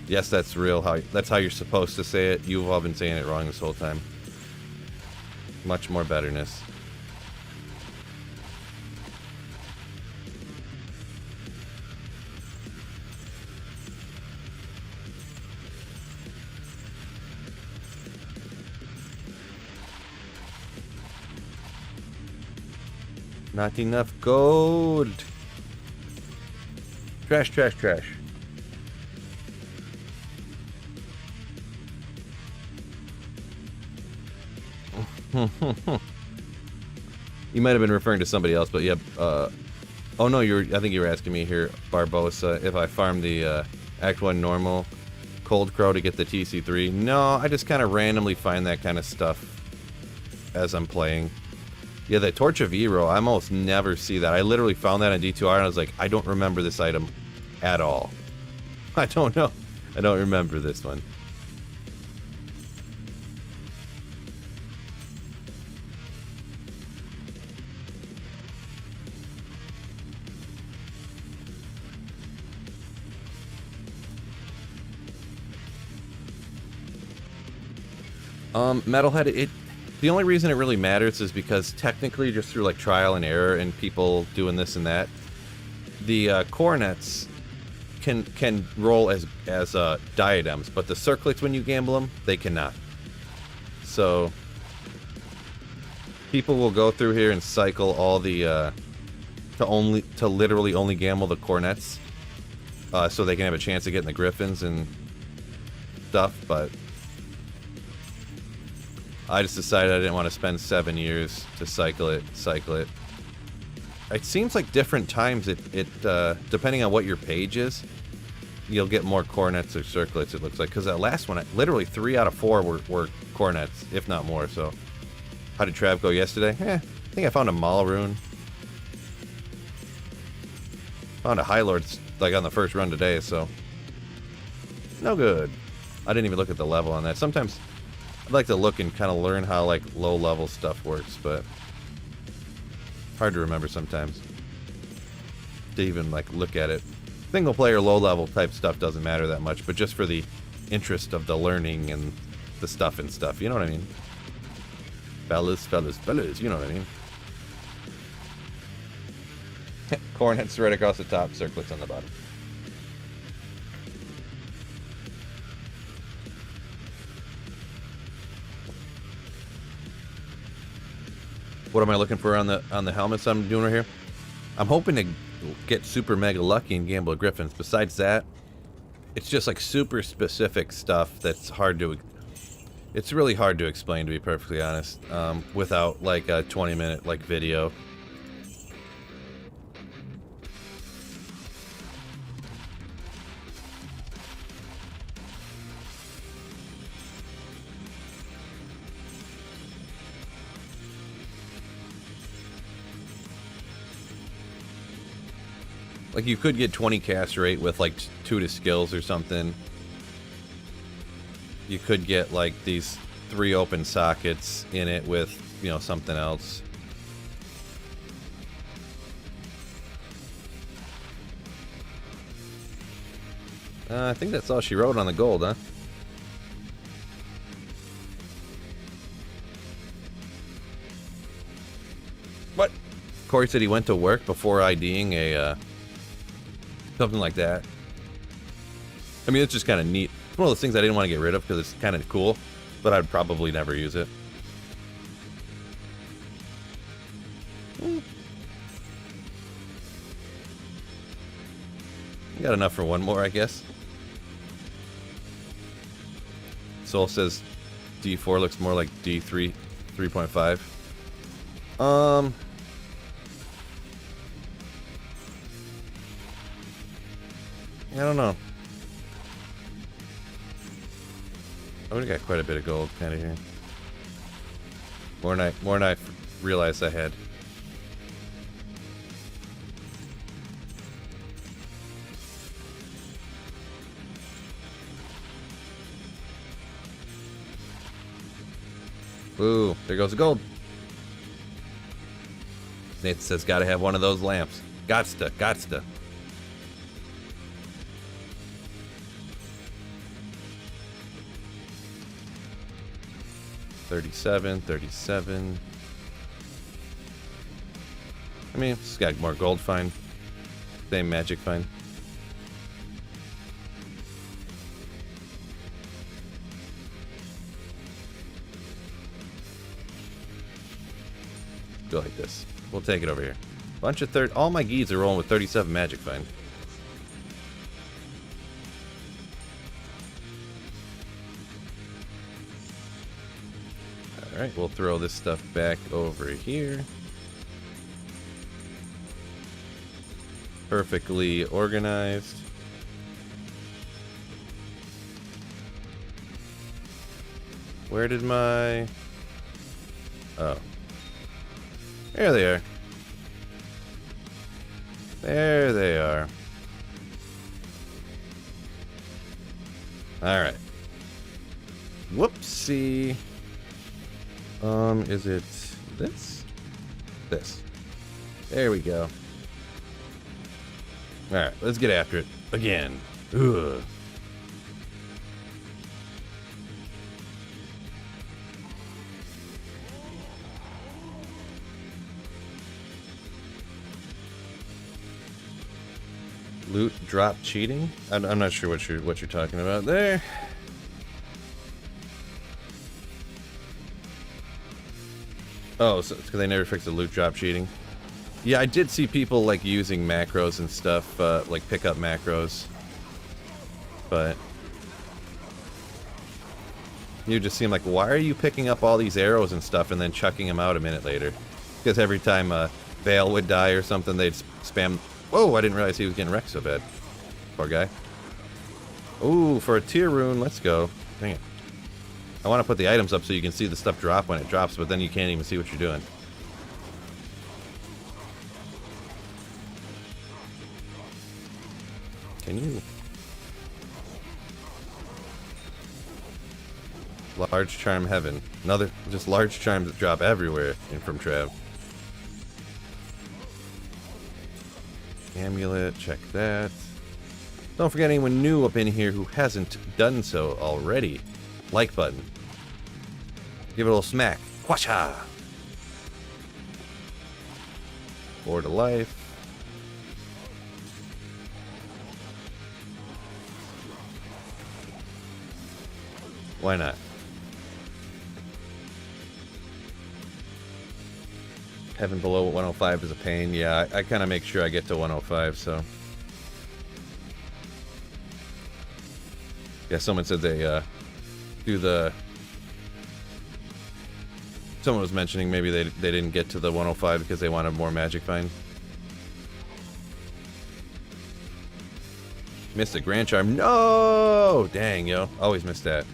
Yes, that's real. That's how you're supposed to say it. You've all been saying it wrong this whole time. Much more betterness. Not enough gold. Trash. You might have been referring to somebody else, but yeah. Oh no, I think you were asking me here, Barbosa, if I farmed the Act 1 normal Cold Crow to get the TC3. No, I just kind of randomly find that kind of stuff as I'm playing. Yeah, the Torch of Ero, I almost never see that. I literally found that on D2R and I was like, I don't remember this item at all. I don't know. I don't remember this one. Metalhead, the only reason it really matters is because technically just through like trial and error and people doing this and that, the cornets can roll as diadems, but the circlets when you gamble them, they cannot. So people will go through here and cycle all the to literally only gamble the cornets, so they can have a chance of getting the griffins and stuff, but I just decided I didn't want to spend 7 years to cycle it. It seems like different times, depending on what your page is, you'll get more cornets or circlets, it looks like. Because that last one, literally 3 out of 4 were cornets, if not more. So, how did Trav go yesterday? I think I found a Maul rune. Found a High Lord, like, on the first run today, so... no good. I didn't even look at the level on that. Sometimes I'd like to look and kind of learn how, like, low-level stuff works, but... hard to remember sometimes. To even, like, look at it. Single-player, low-level type stuff doesn't matter that much, but just for the interest of the learning and the stuff, you know what I mean? Fellas, you know what I mean? Cornets right across the top, circlets on the bottom. What am I looking for on the helmets I'm doing right here? I'm hoping to get super mega lucky and gamble griffins. Besides that, it's just like super specific stuff that's hard to... it's really hard to explain, to be perfectly honest, without like a 20-minute like video. Like, you could get 20 cast rate with, like, 2 to skills or something. You could get, like, these 3 open sockets in it with, you know, something else. I think that's all she wrote on the gold, huh? What? Corey said he went to work before IDing a, something like that. I mean, it's just kind of neat. It's one of those things I didn't want to get rid of because it's kind of cool, but I'd probably never use it. Got enough for one more, I guess. Soul says D4 looks more like D3, 3.5. I don't know. I would have got quite a bit of gold kind of here. More than I realized I had. Ooh, there goes the gold. Nathan says, gotta have one of those lamps. Gotsta. 37. I mean, it's got more gold, fine. Same magic, fine. Go like this. We'll take it over here. Bunch of all my geese are rolling with 37 magic, fine. Alright, we'll throw this stuff back over here. Perfectly organized. Where did my... Oh. There they are. There they are. Alright. Whoopsie. Is it this? This. There we go. Alright, let's get after it. Again. Ugh. Loot drop cheating? I'm not sure what you're talking about there. Oh, so it's because they never fixed the loot drop cheating. Yeah, I did see people like using macros and stuff, like pickup macros. But you just seem like, why are you picking up all these arrows and stuff and then chucking them out a minute later? Because every time Vale would die or something, they'd spam. Whoa, I didn't realize he was getting wrecked so bad. Poor guy. Ooh, for a tier rune, let's go. Dang it. I want to put the items up so you can see the stuff drop when it drops, but then you can't even see what you're doing. Can you? Large charm heaven. Another, just large charms that drop everywhere in from Trav. Amulet, check that. Don't forget anyone new up in here who hasn't done so already. Like button. Give it a little smack. Whasha! 4 to life. Why not? Heaven below 105 is a pain. Yeah, I kind of make sure I get to 105, so. Yeah, someone said they do the... Someone was mentioning maybe they didn't get to the 105 because they wanted more magic find. Missed a grand charm. No! Dang, yo. Always missed that.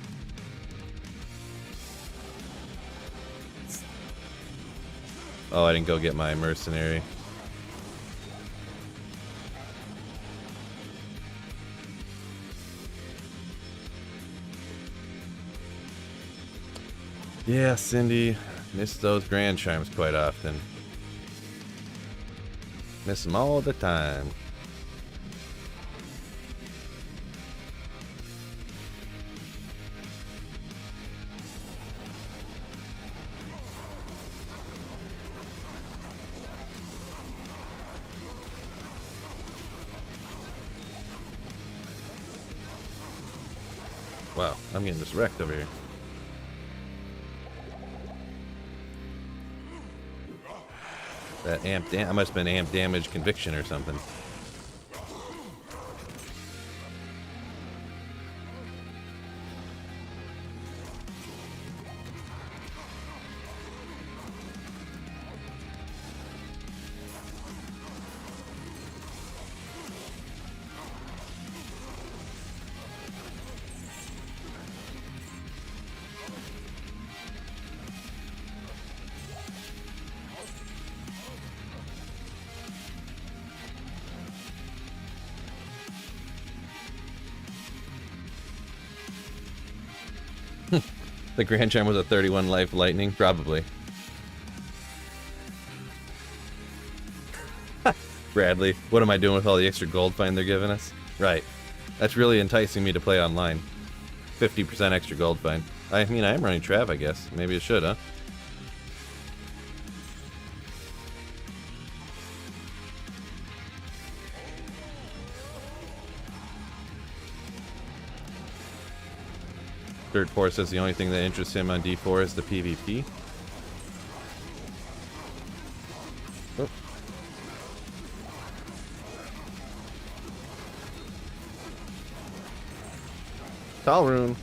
Oh, I didn't go get my mercenary. Yeah, Cindy. Miss those grand charms quite often. Miss them all the time. Wow, I'm getting just wrecked over here. That amp I must have been amp damage conviction or something. The Grand Charm was a 31 life lightning? Probably. Bradley, what am I doing with all the extra gold find they're giving us? Right. That's really enticing me to play online. 50% extra gold find. I mean, I am running Trav, I guess. Maybe it should, huh? Dirt Poor says the only thing that interests him on D4 is the PvP. Oh. Tall rune.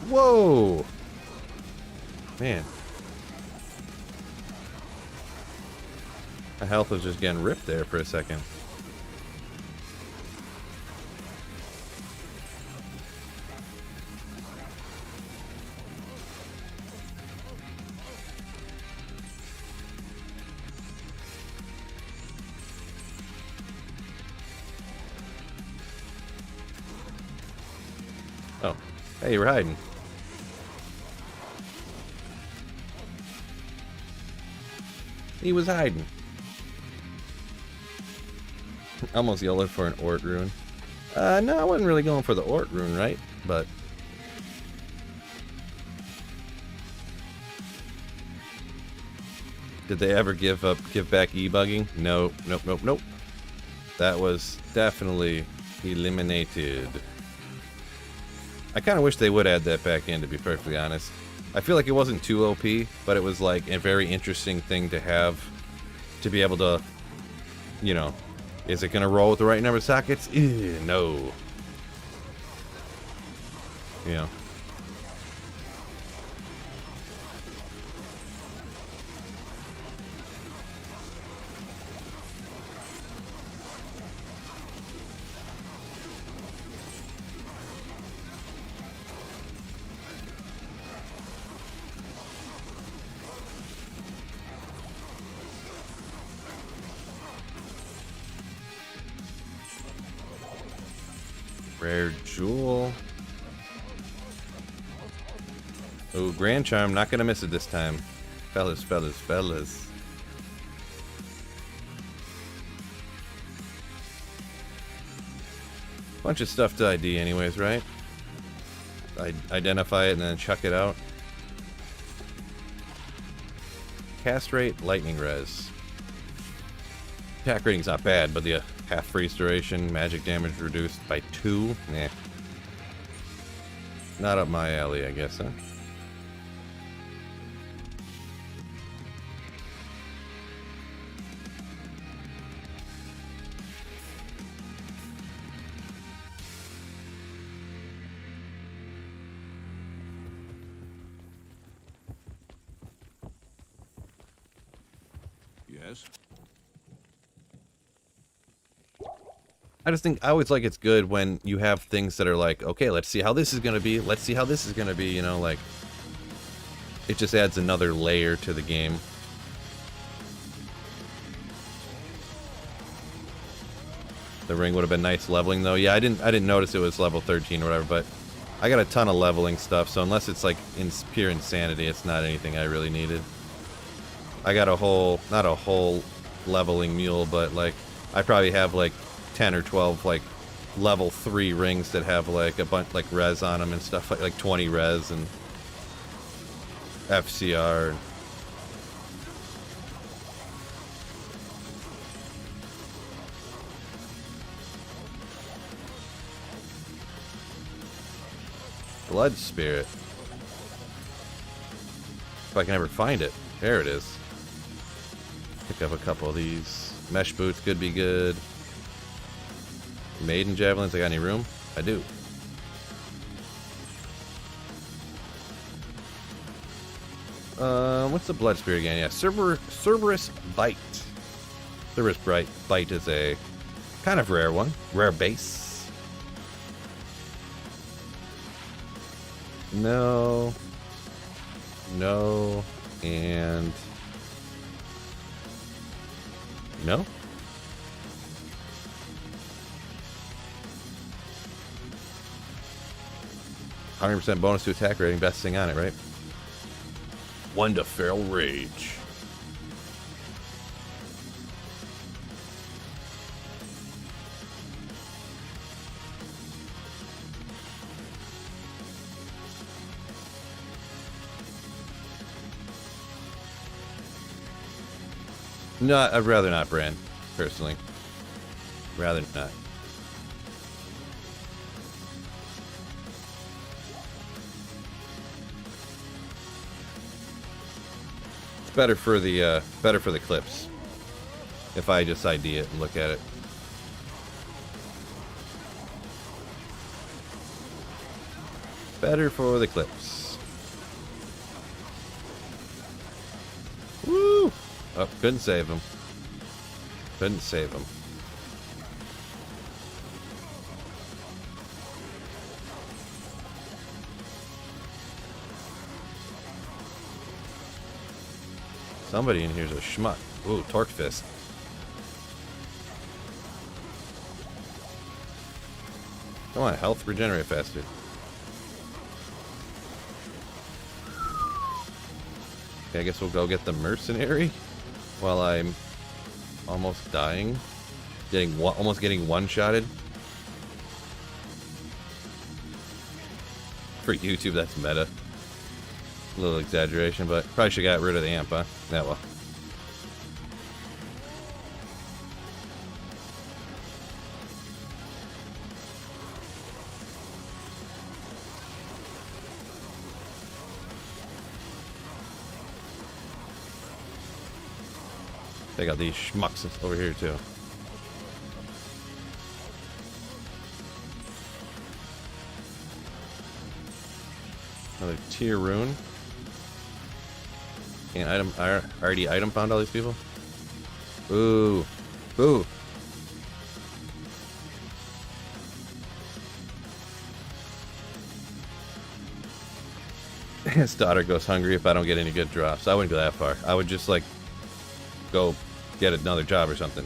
Whoa! Man. My health was just getting ripped there for a second. Oh, hey, you were hiding. He was hiding. Almost yelled for an Ort rune. No, I wasn't really going for the Ort rune, right? But did they ever give back e-bugging? No, nope, nope, nope. That was definitely eliminated. I kind of wish they would add that back in, to be perfectly honest. I feel like it wasn't too OP, but it was like a very interesting thing to have, to be able to, you know, is it going to roll with the right number of sockets? No. You know. Rare jewel. Oh, Grand Charm. Not gonna miss it this time. Fellas, fellas, fellas. Bunch of stuff to ID anyways, right? Identify it and then chuck it out. Cast rate, lightning res. Attack rating's not bad, but the half freeze duration, magic damage reduced by 2. Nah. Not up my alley, I guess, huh? Yes? I just think I always like it's good when you have things that are like, okay, let's see how this is gonna be. Let's see how this is gonna be. You know, like it just adds another layer to the game. The ring would have been nice leveling though. Yeah, I didn't notice it was level 13 or whatever, but I got a ton of leveling stuff. So unless it's like pure insanity, it's not anything I really needed. I got a whole, not a whole leveling mule, but like I probably have like 10 or 12 like level 3 rings that have like a bunch like res on them and stuff, like 20 res and FCR. Blood Spirit. If I can ever find it. There it is. Pick up a couple of these. Mesh boots could be good. Maiden javelins, I got any room? I do. What's the blood spirit again? Yeah, Cerberus Bite. Cerberus Bite is a kind of rare one. Rare base. No. No. And no. 100% bonus to attack rating, best thing on it, right? 1 to Feral Rage. No, I'd rather not, Bran, personally. Rather not. Better for the clips if I just ID it and look at it. Better for the clips. Woo! Oh, couldn't save him. Couldn't save him. Somebody in here's a schmuck. Ooh, torque fist. Come on, health regenerate faster. Okay, I guess we'll go get the mercenary while I'm almost dying. Almost getting one-shotted. For YouTube, that's meta. A little exaggeration, but probably should have got rid of the amp, huh? Yeah, well. Take out these schmucks over here, too. Another tier rune. And item, I already item found all these people. Ooh. Ooh. His daughter goes hungry if I don't get any good drops. I wouldn't go that far. I would just like go get another job or something.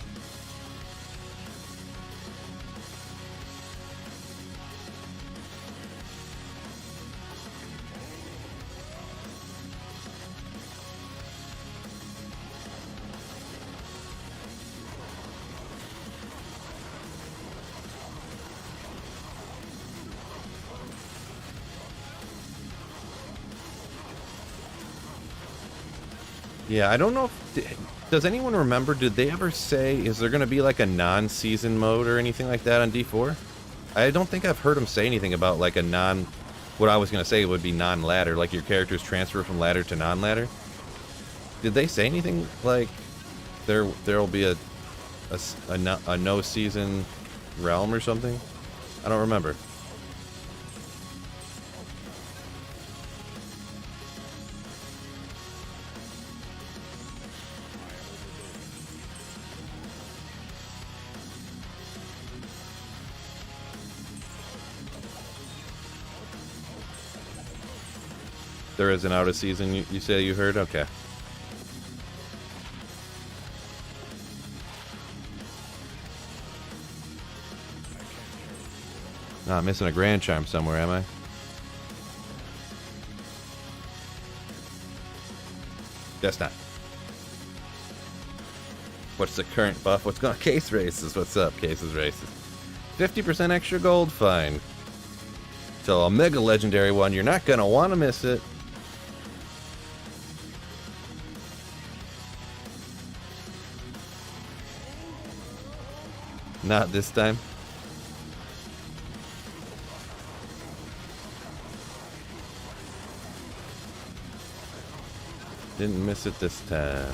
Yeah, I don't know if... Does anyone remember, did they ever say, is there going to be like a non-season mode or anything like that on D4? I don't think I've heard them say anything about like a non... What I was going to say would be non-ladder, like your characters transfer from ladder to non-ladder. Did they say anything like there'll be a no-season realm or something? I don't remember. There is an out of season, you say you heard? Okay. Not missing a grand charm somewhere, am I? Guess not. What's the current buff? What's going on? Case races. What's up, cases races? 50% extra gold fine. So a mega legendary one, you're not gonna want to miss it. Not this time. Didn't miss it this time.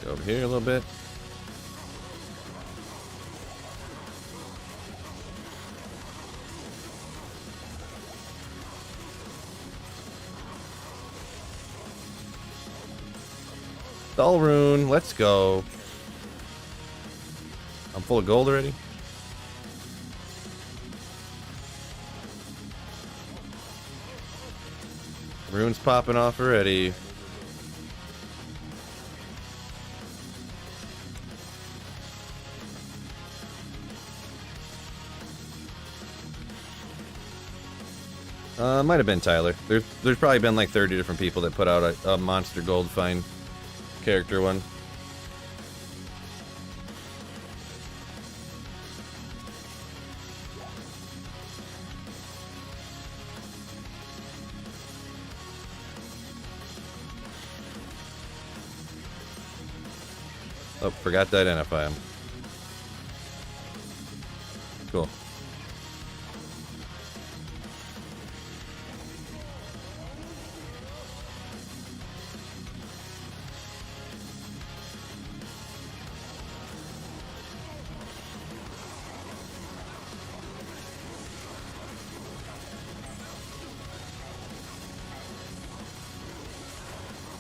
Go over here a little bit. Dull rune, let's go. I'm full of gold already. Rune's popping off already. Might have been Tyler. There's probably been like 30 different people that put out a monster gold fine character one. Oh, forgot to identify him. Cool.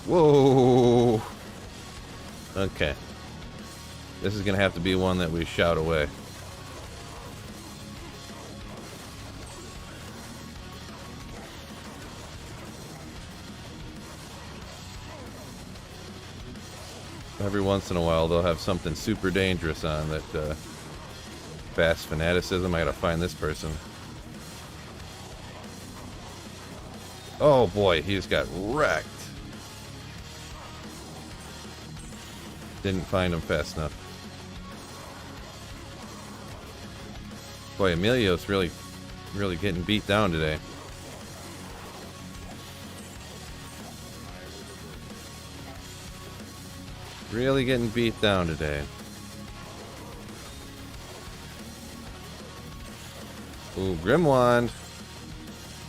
Whoa. Okay. This is gonna have to be one that we shout away. Every once in a while, they'll have something super dangerous on that, fast fanaticism. I gotta find this person. Oh boy, he just got wrecked. Didn't find him fast enough. Boy, Emilio's really getting beat down today. Really getting beat down today. Ooh, Grimwand.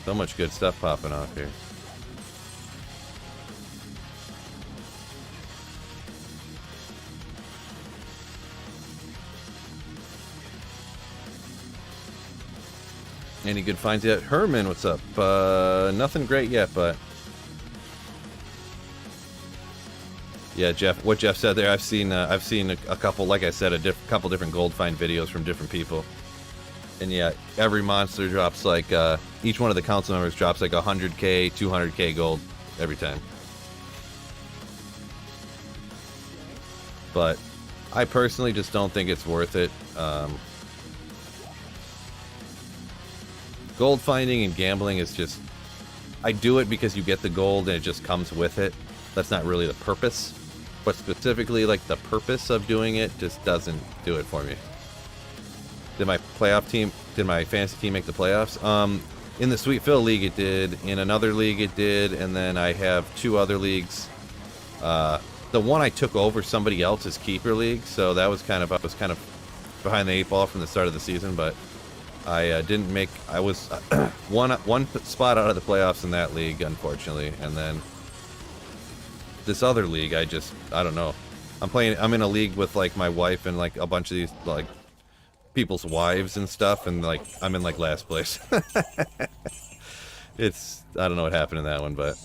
So much good stuff popping off here. Any good finds yet? Herman, what's up? Nothing great yet, but yeah, Jeff. What Jeff said there, I've seen a couple, like I said, couple different gold find videos from different people, and yeah, every monster drops like each one of the council members drops like 100k, 200k gold every time. But I personally just don't think it's worth it. Gold finding and gambling is just, I do it because you get the gold and it just comes with it. That's not really the purpose. But specifically, like, the purpose of doing it just doesn't do it for me. Did my fantasy team make the playoffs? In the Sweet Phil League it did, in another league it did, and then I have 2 other leagues. The one I took over somebody else's keeper league, so that was I was kind of behind the 8 ball from the start of the season, but I didn't make, I was one spot out of the playoffs in that league, unfortunately, and then this other league, I don't know. I'm in a league with, like, my wife and, like, a bunch of these, like, people's wives and stuff, and, like, I'm in, like, last place. I don't know what happened in that one, but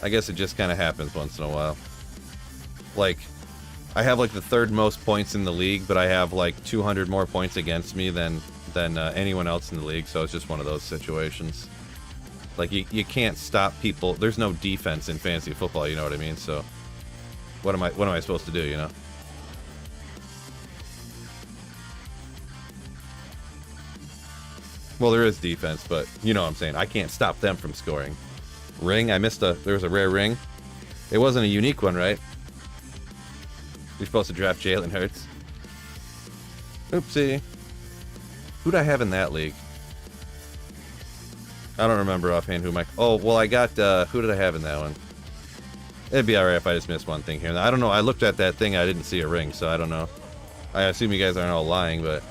I guess it just kind of happens once in a while. Like, I have, like, the 3rd most points in the league, but I have, like, 200 more points against me than anyone else in the league, so it's just one of those situations. Like, you can't stop people. There's no defense in fantasy football, you know what I mean? So what am I supposed to do, you know? Well, there is defense, but you know what I'm saying. I can't stop them from scoring. Ring, there was a rare ring. It wasn't a unique one, right? You're supposed to draft Jalen Hurts. Oopsie. Who'd I have in that league? I don't remember offhand who my... Oh, well, I got... who did I have in that one? It'd be alright if I just missed one thing here. I don't know. I looked at that thing. I didn't see a ring, so I don't know. I assume you guys aren't all lying, but...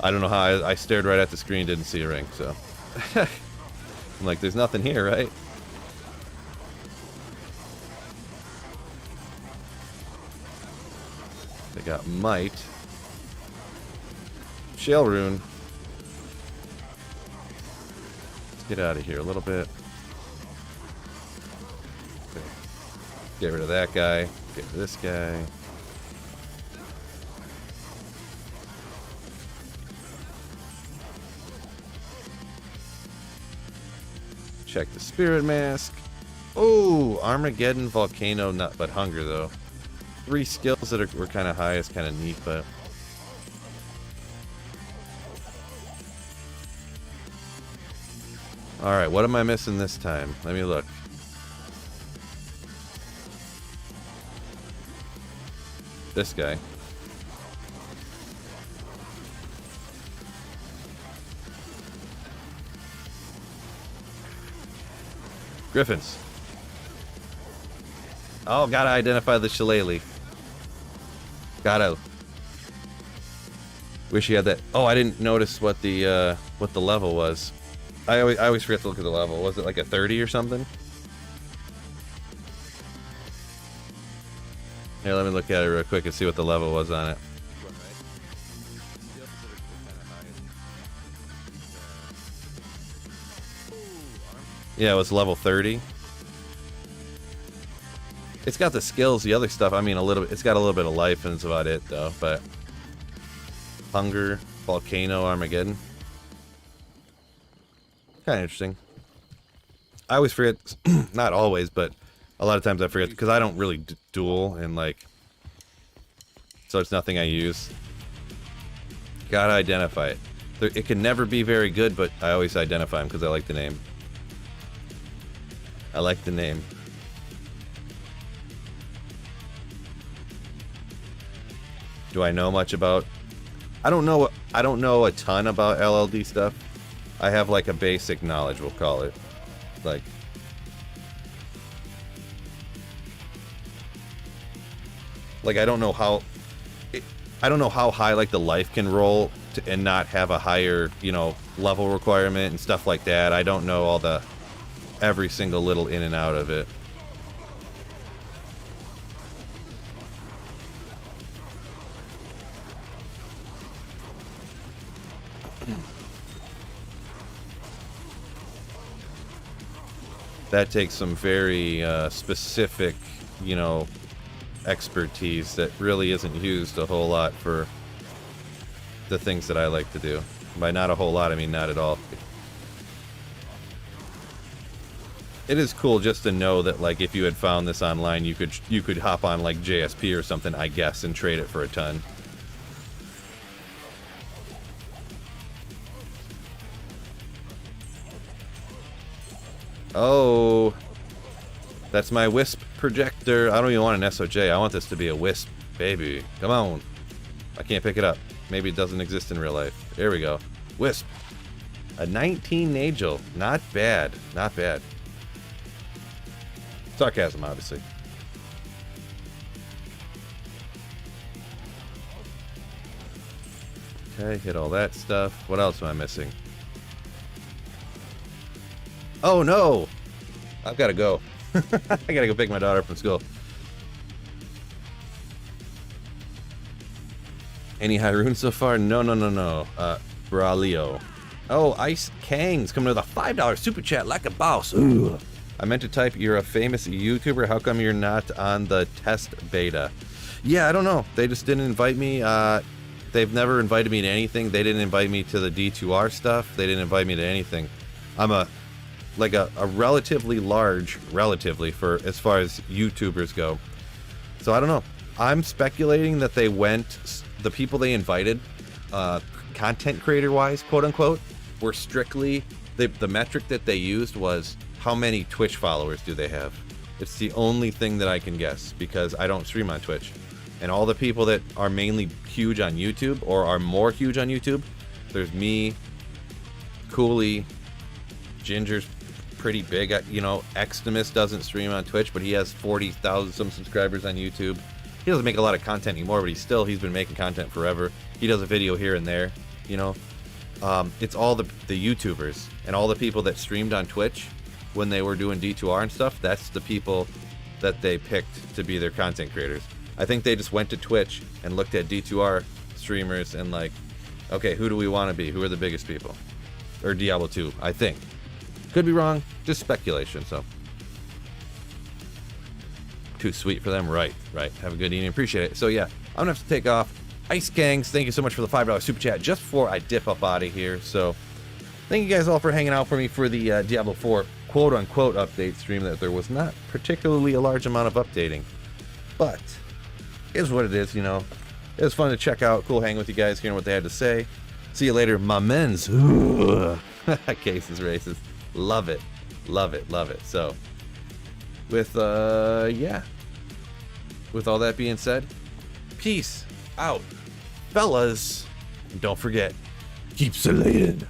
I don't know how I stared right at the screen, didn't see a ring, so... I'm like, there's nothing here, right? They got Might. Shell Rune. Let's get out of here a little bit. Okay. Get rid of that guy. Get rid of this guy. Check the Spirit Mask. Oh, Armageddon, Volcano, not but Hunger though. 3 skills that were kind of high is kind of neat, but all right, what am I missing this time? Let me look. This guy. Griffins. Oh, gotta identify the shillelagh. Gotta. Wish you had that. Oh, I didn't notice what the level was. I always forget to look at the level. Was it like a 30 or something? Here, let me look at it real quick and see what the level was on it. Yeah, it was level 30. It's got the skills, the other stuff, I mean, a little bit. It's got a little bit of life, and it's about it, though. But Hunger, Volcano, Armageddon. Kind of interesting. I always forget, not always, but a lot of times I forget, because I don't really duel, and like, so it's nothing I use. Gotta identify it. It can never be very good, but I always identify them because I like the name. I like the name. Do I know much about? I don't know a ton about LLD stuff. I have like a basic knowledge, we'll call it. Like, I don't know how high like the life can roll and not have a higher, you know, level requirement and stuff like that. I don't know all the every single little in and out of it. That takes some very specific, you know, expertise that really isn't used a whole lot for the things that I like to do. By not a whole lot, I mean not at all. It is cool just to know that, like, if you had found this online, you could hop on like JSP or something, I guess, and trade it for a ton. Oh, that's my Wisp projector. I don't even want an SOJ. I want this to be a Wisp, baby. Come on. I can't pick it up. Maybe it doesn't exist in real life. There we go. Wisp. A 19 Nagel. Not bad. Not bad. Sarcasm, obviously. Okay, hit all that stuff. What else am I missing? Oh no! I've got to go. I gotta go pick my daughter up from school. Any high runes so far? No. Braulio. Oh, Ice Kang's coming with a $5 super chat like a boss. Ooh. I meant to type, you're a famous YouTuber. How come you're not on the test beta? Yeah, I don't know. They just didn't invite me. They've never invited me to anything. They didn't invite me to the D2R stuff. They didn't invite me to anything. I'm a relatively large, for as far as YouTubers go. So I don't know. I'm speculating that they went, the people they invited, content creator wise, quote unquote, were strictly, the metric that they used was how many Twitch followers do they have. It's the only thing that I can guess because I don't stream on Twitch. And all the people that are mainly huge on YouTube or are more huge on YouTube, there's me, Cooley, Ginger's pretty big. You know, Extimus doesn't stream on Twitch, but he has 40,000 some subscribers on YouTube. He doesn't make a lot of content anymore, but he's been making content forever. He does a video here and there, you know. It's all the YouTubers and all the people that streamed on Twitch when they were doing D2R and stuff. That's the people that they picked to be their content creators. I think they just went to Twitch and looked at D2R streamers and like, okay, who do we want to be? Who are the biggest people? Or Diablo 2, I think. Could be wrong, just speculation, so. Too sweet for them, right. Have a good evening, appreciate it. So yeah, I'm gonna have to take off. Ice Gangs, thank you so much for the $5 super chat just before I dip up out of here. So thank you guys all for hanging out for me for the Diablo 4 quote unquote update stream. That there was not particularly a large amount of updating, but it is what it is, you know. It was fun to check out, cool hanging with you guys, hearing what they had to say. See you later, my men's. Case is racist. Love it. So with yeah, with all that being said, peace out, fellas. And don't forget, keep slaying.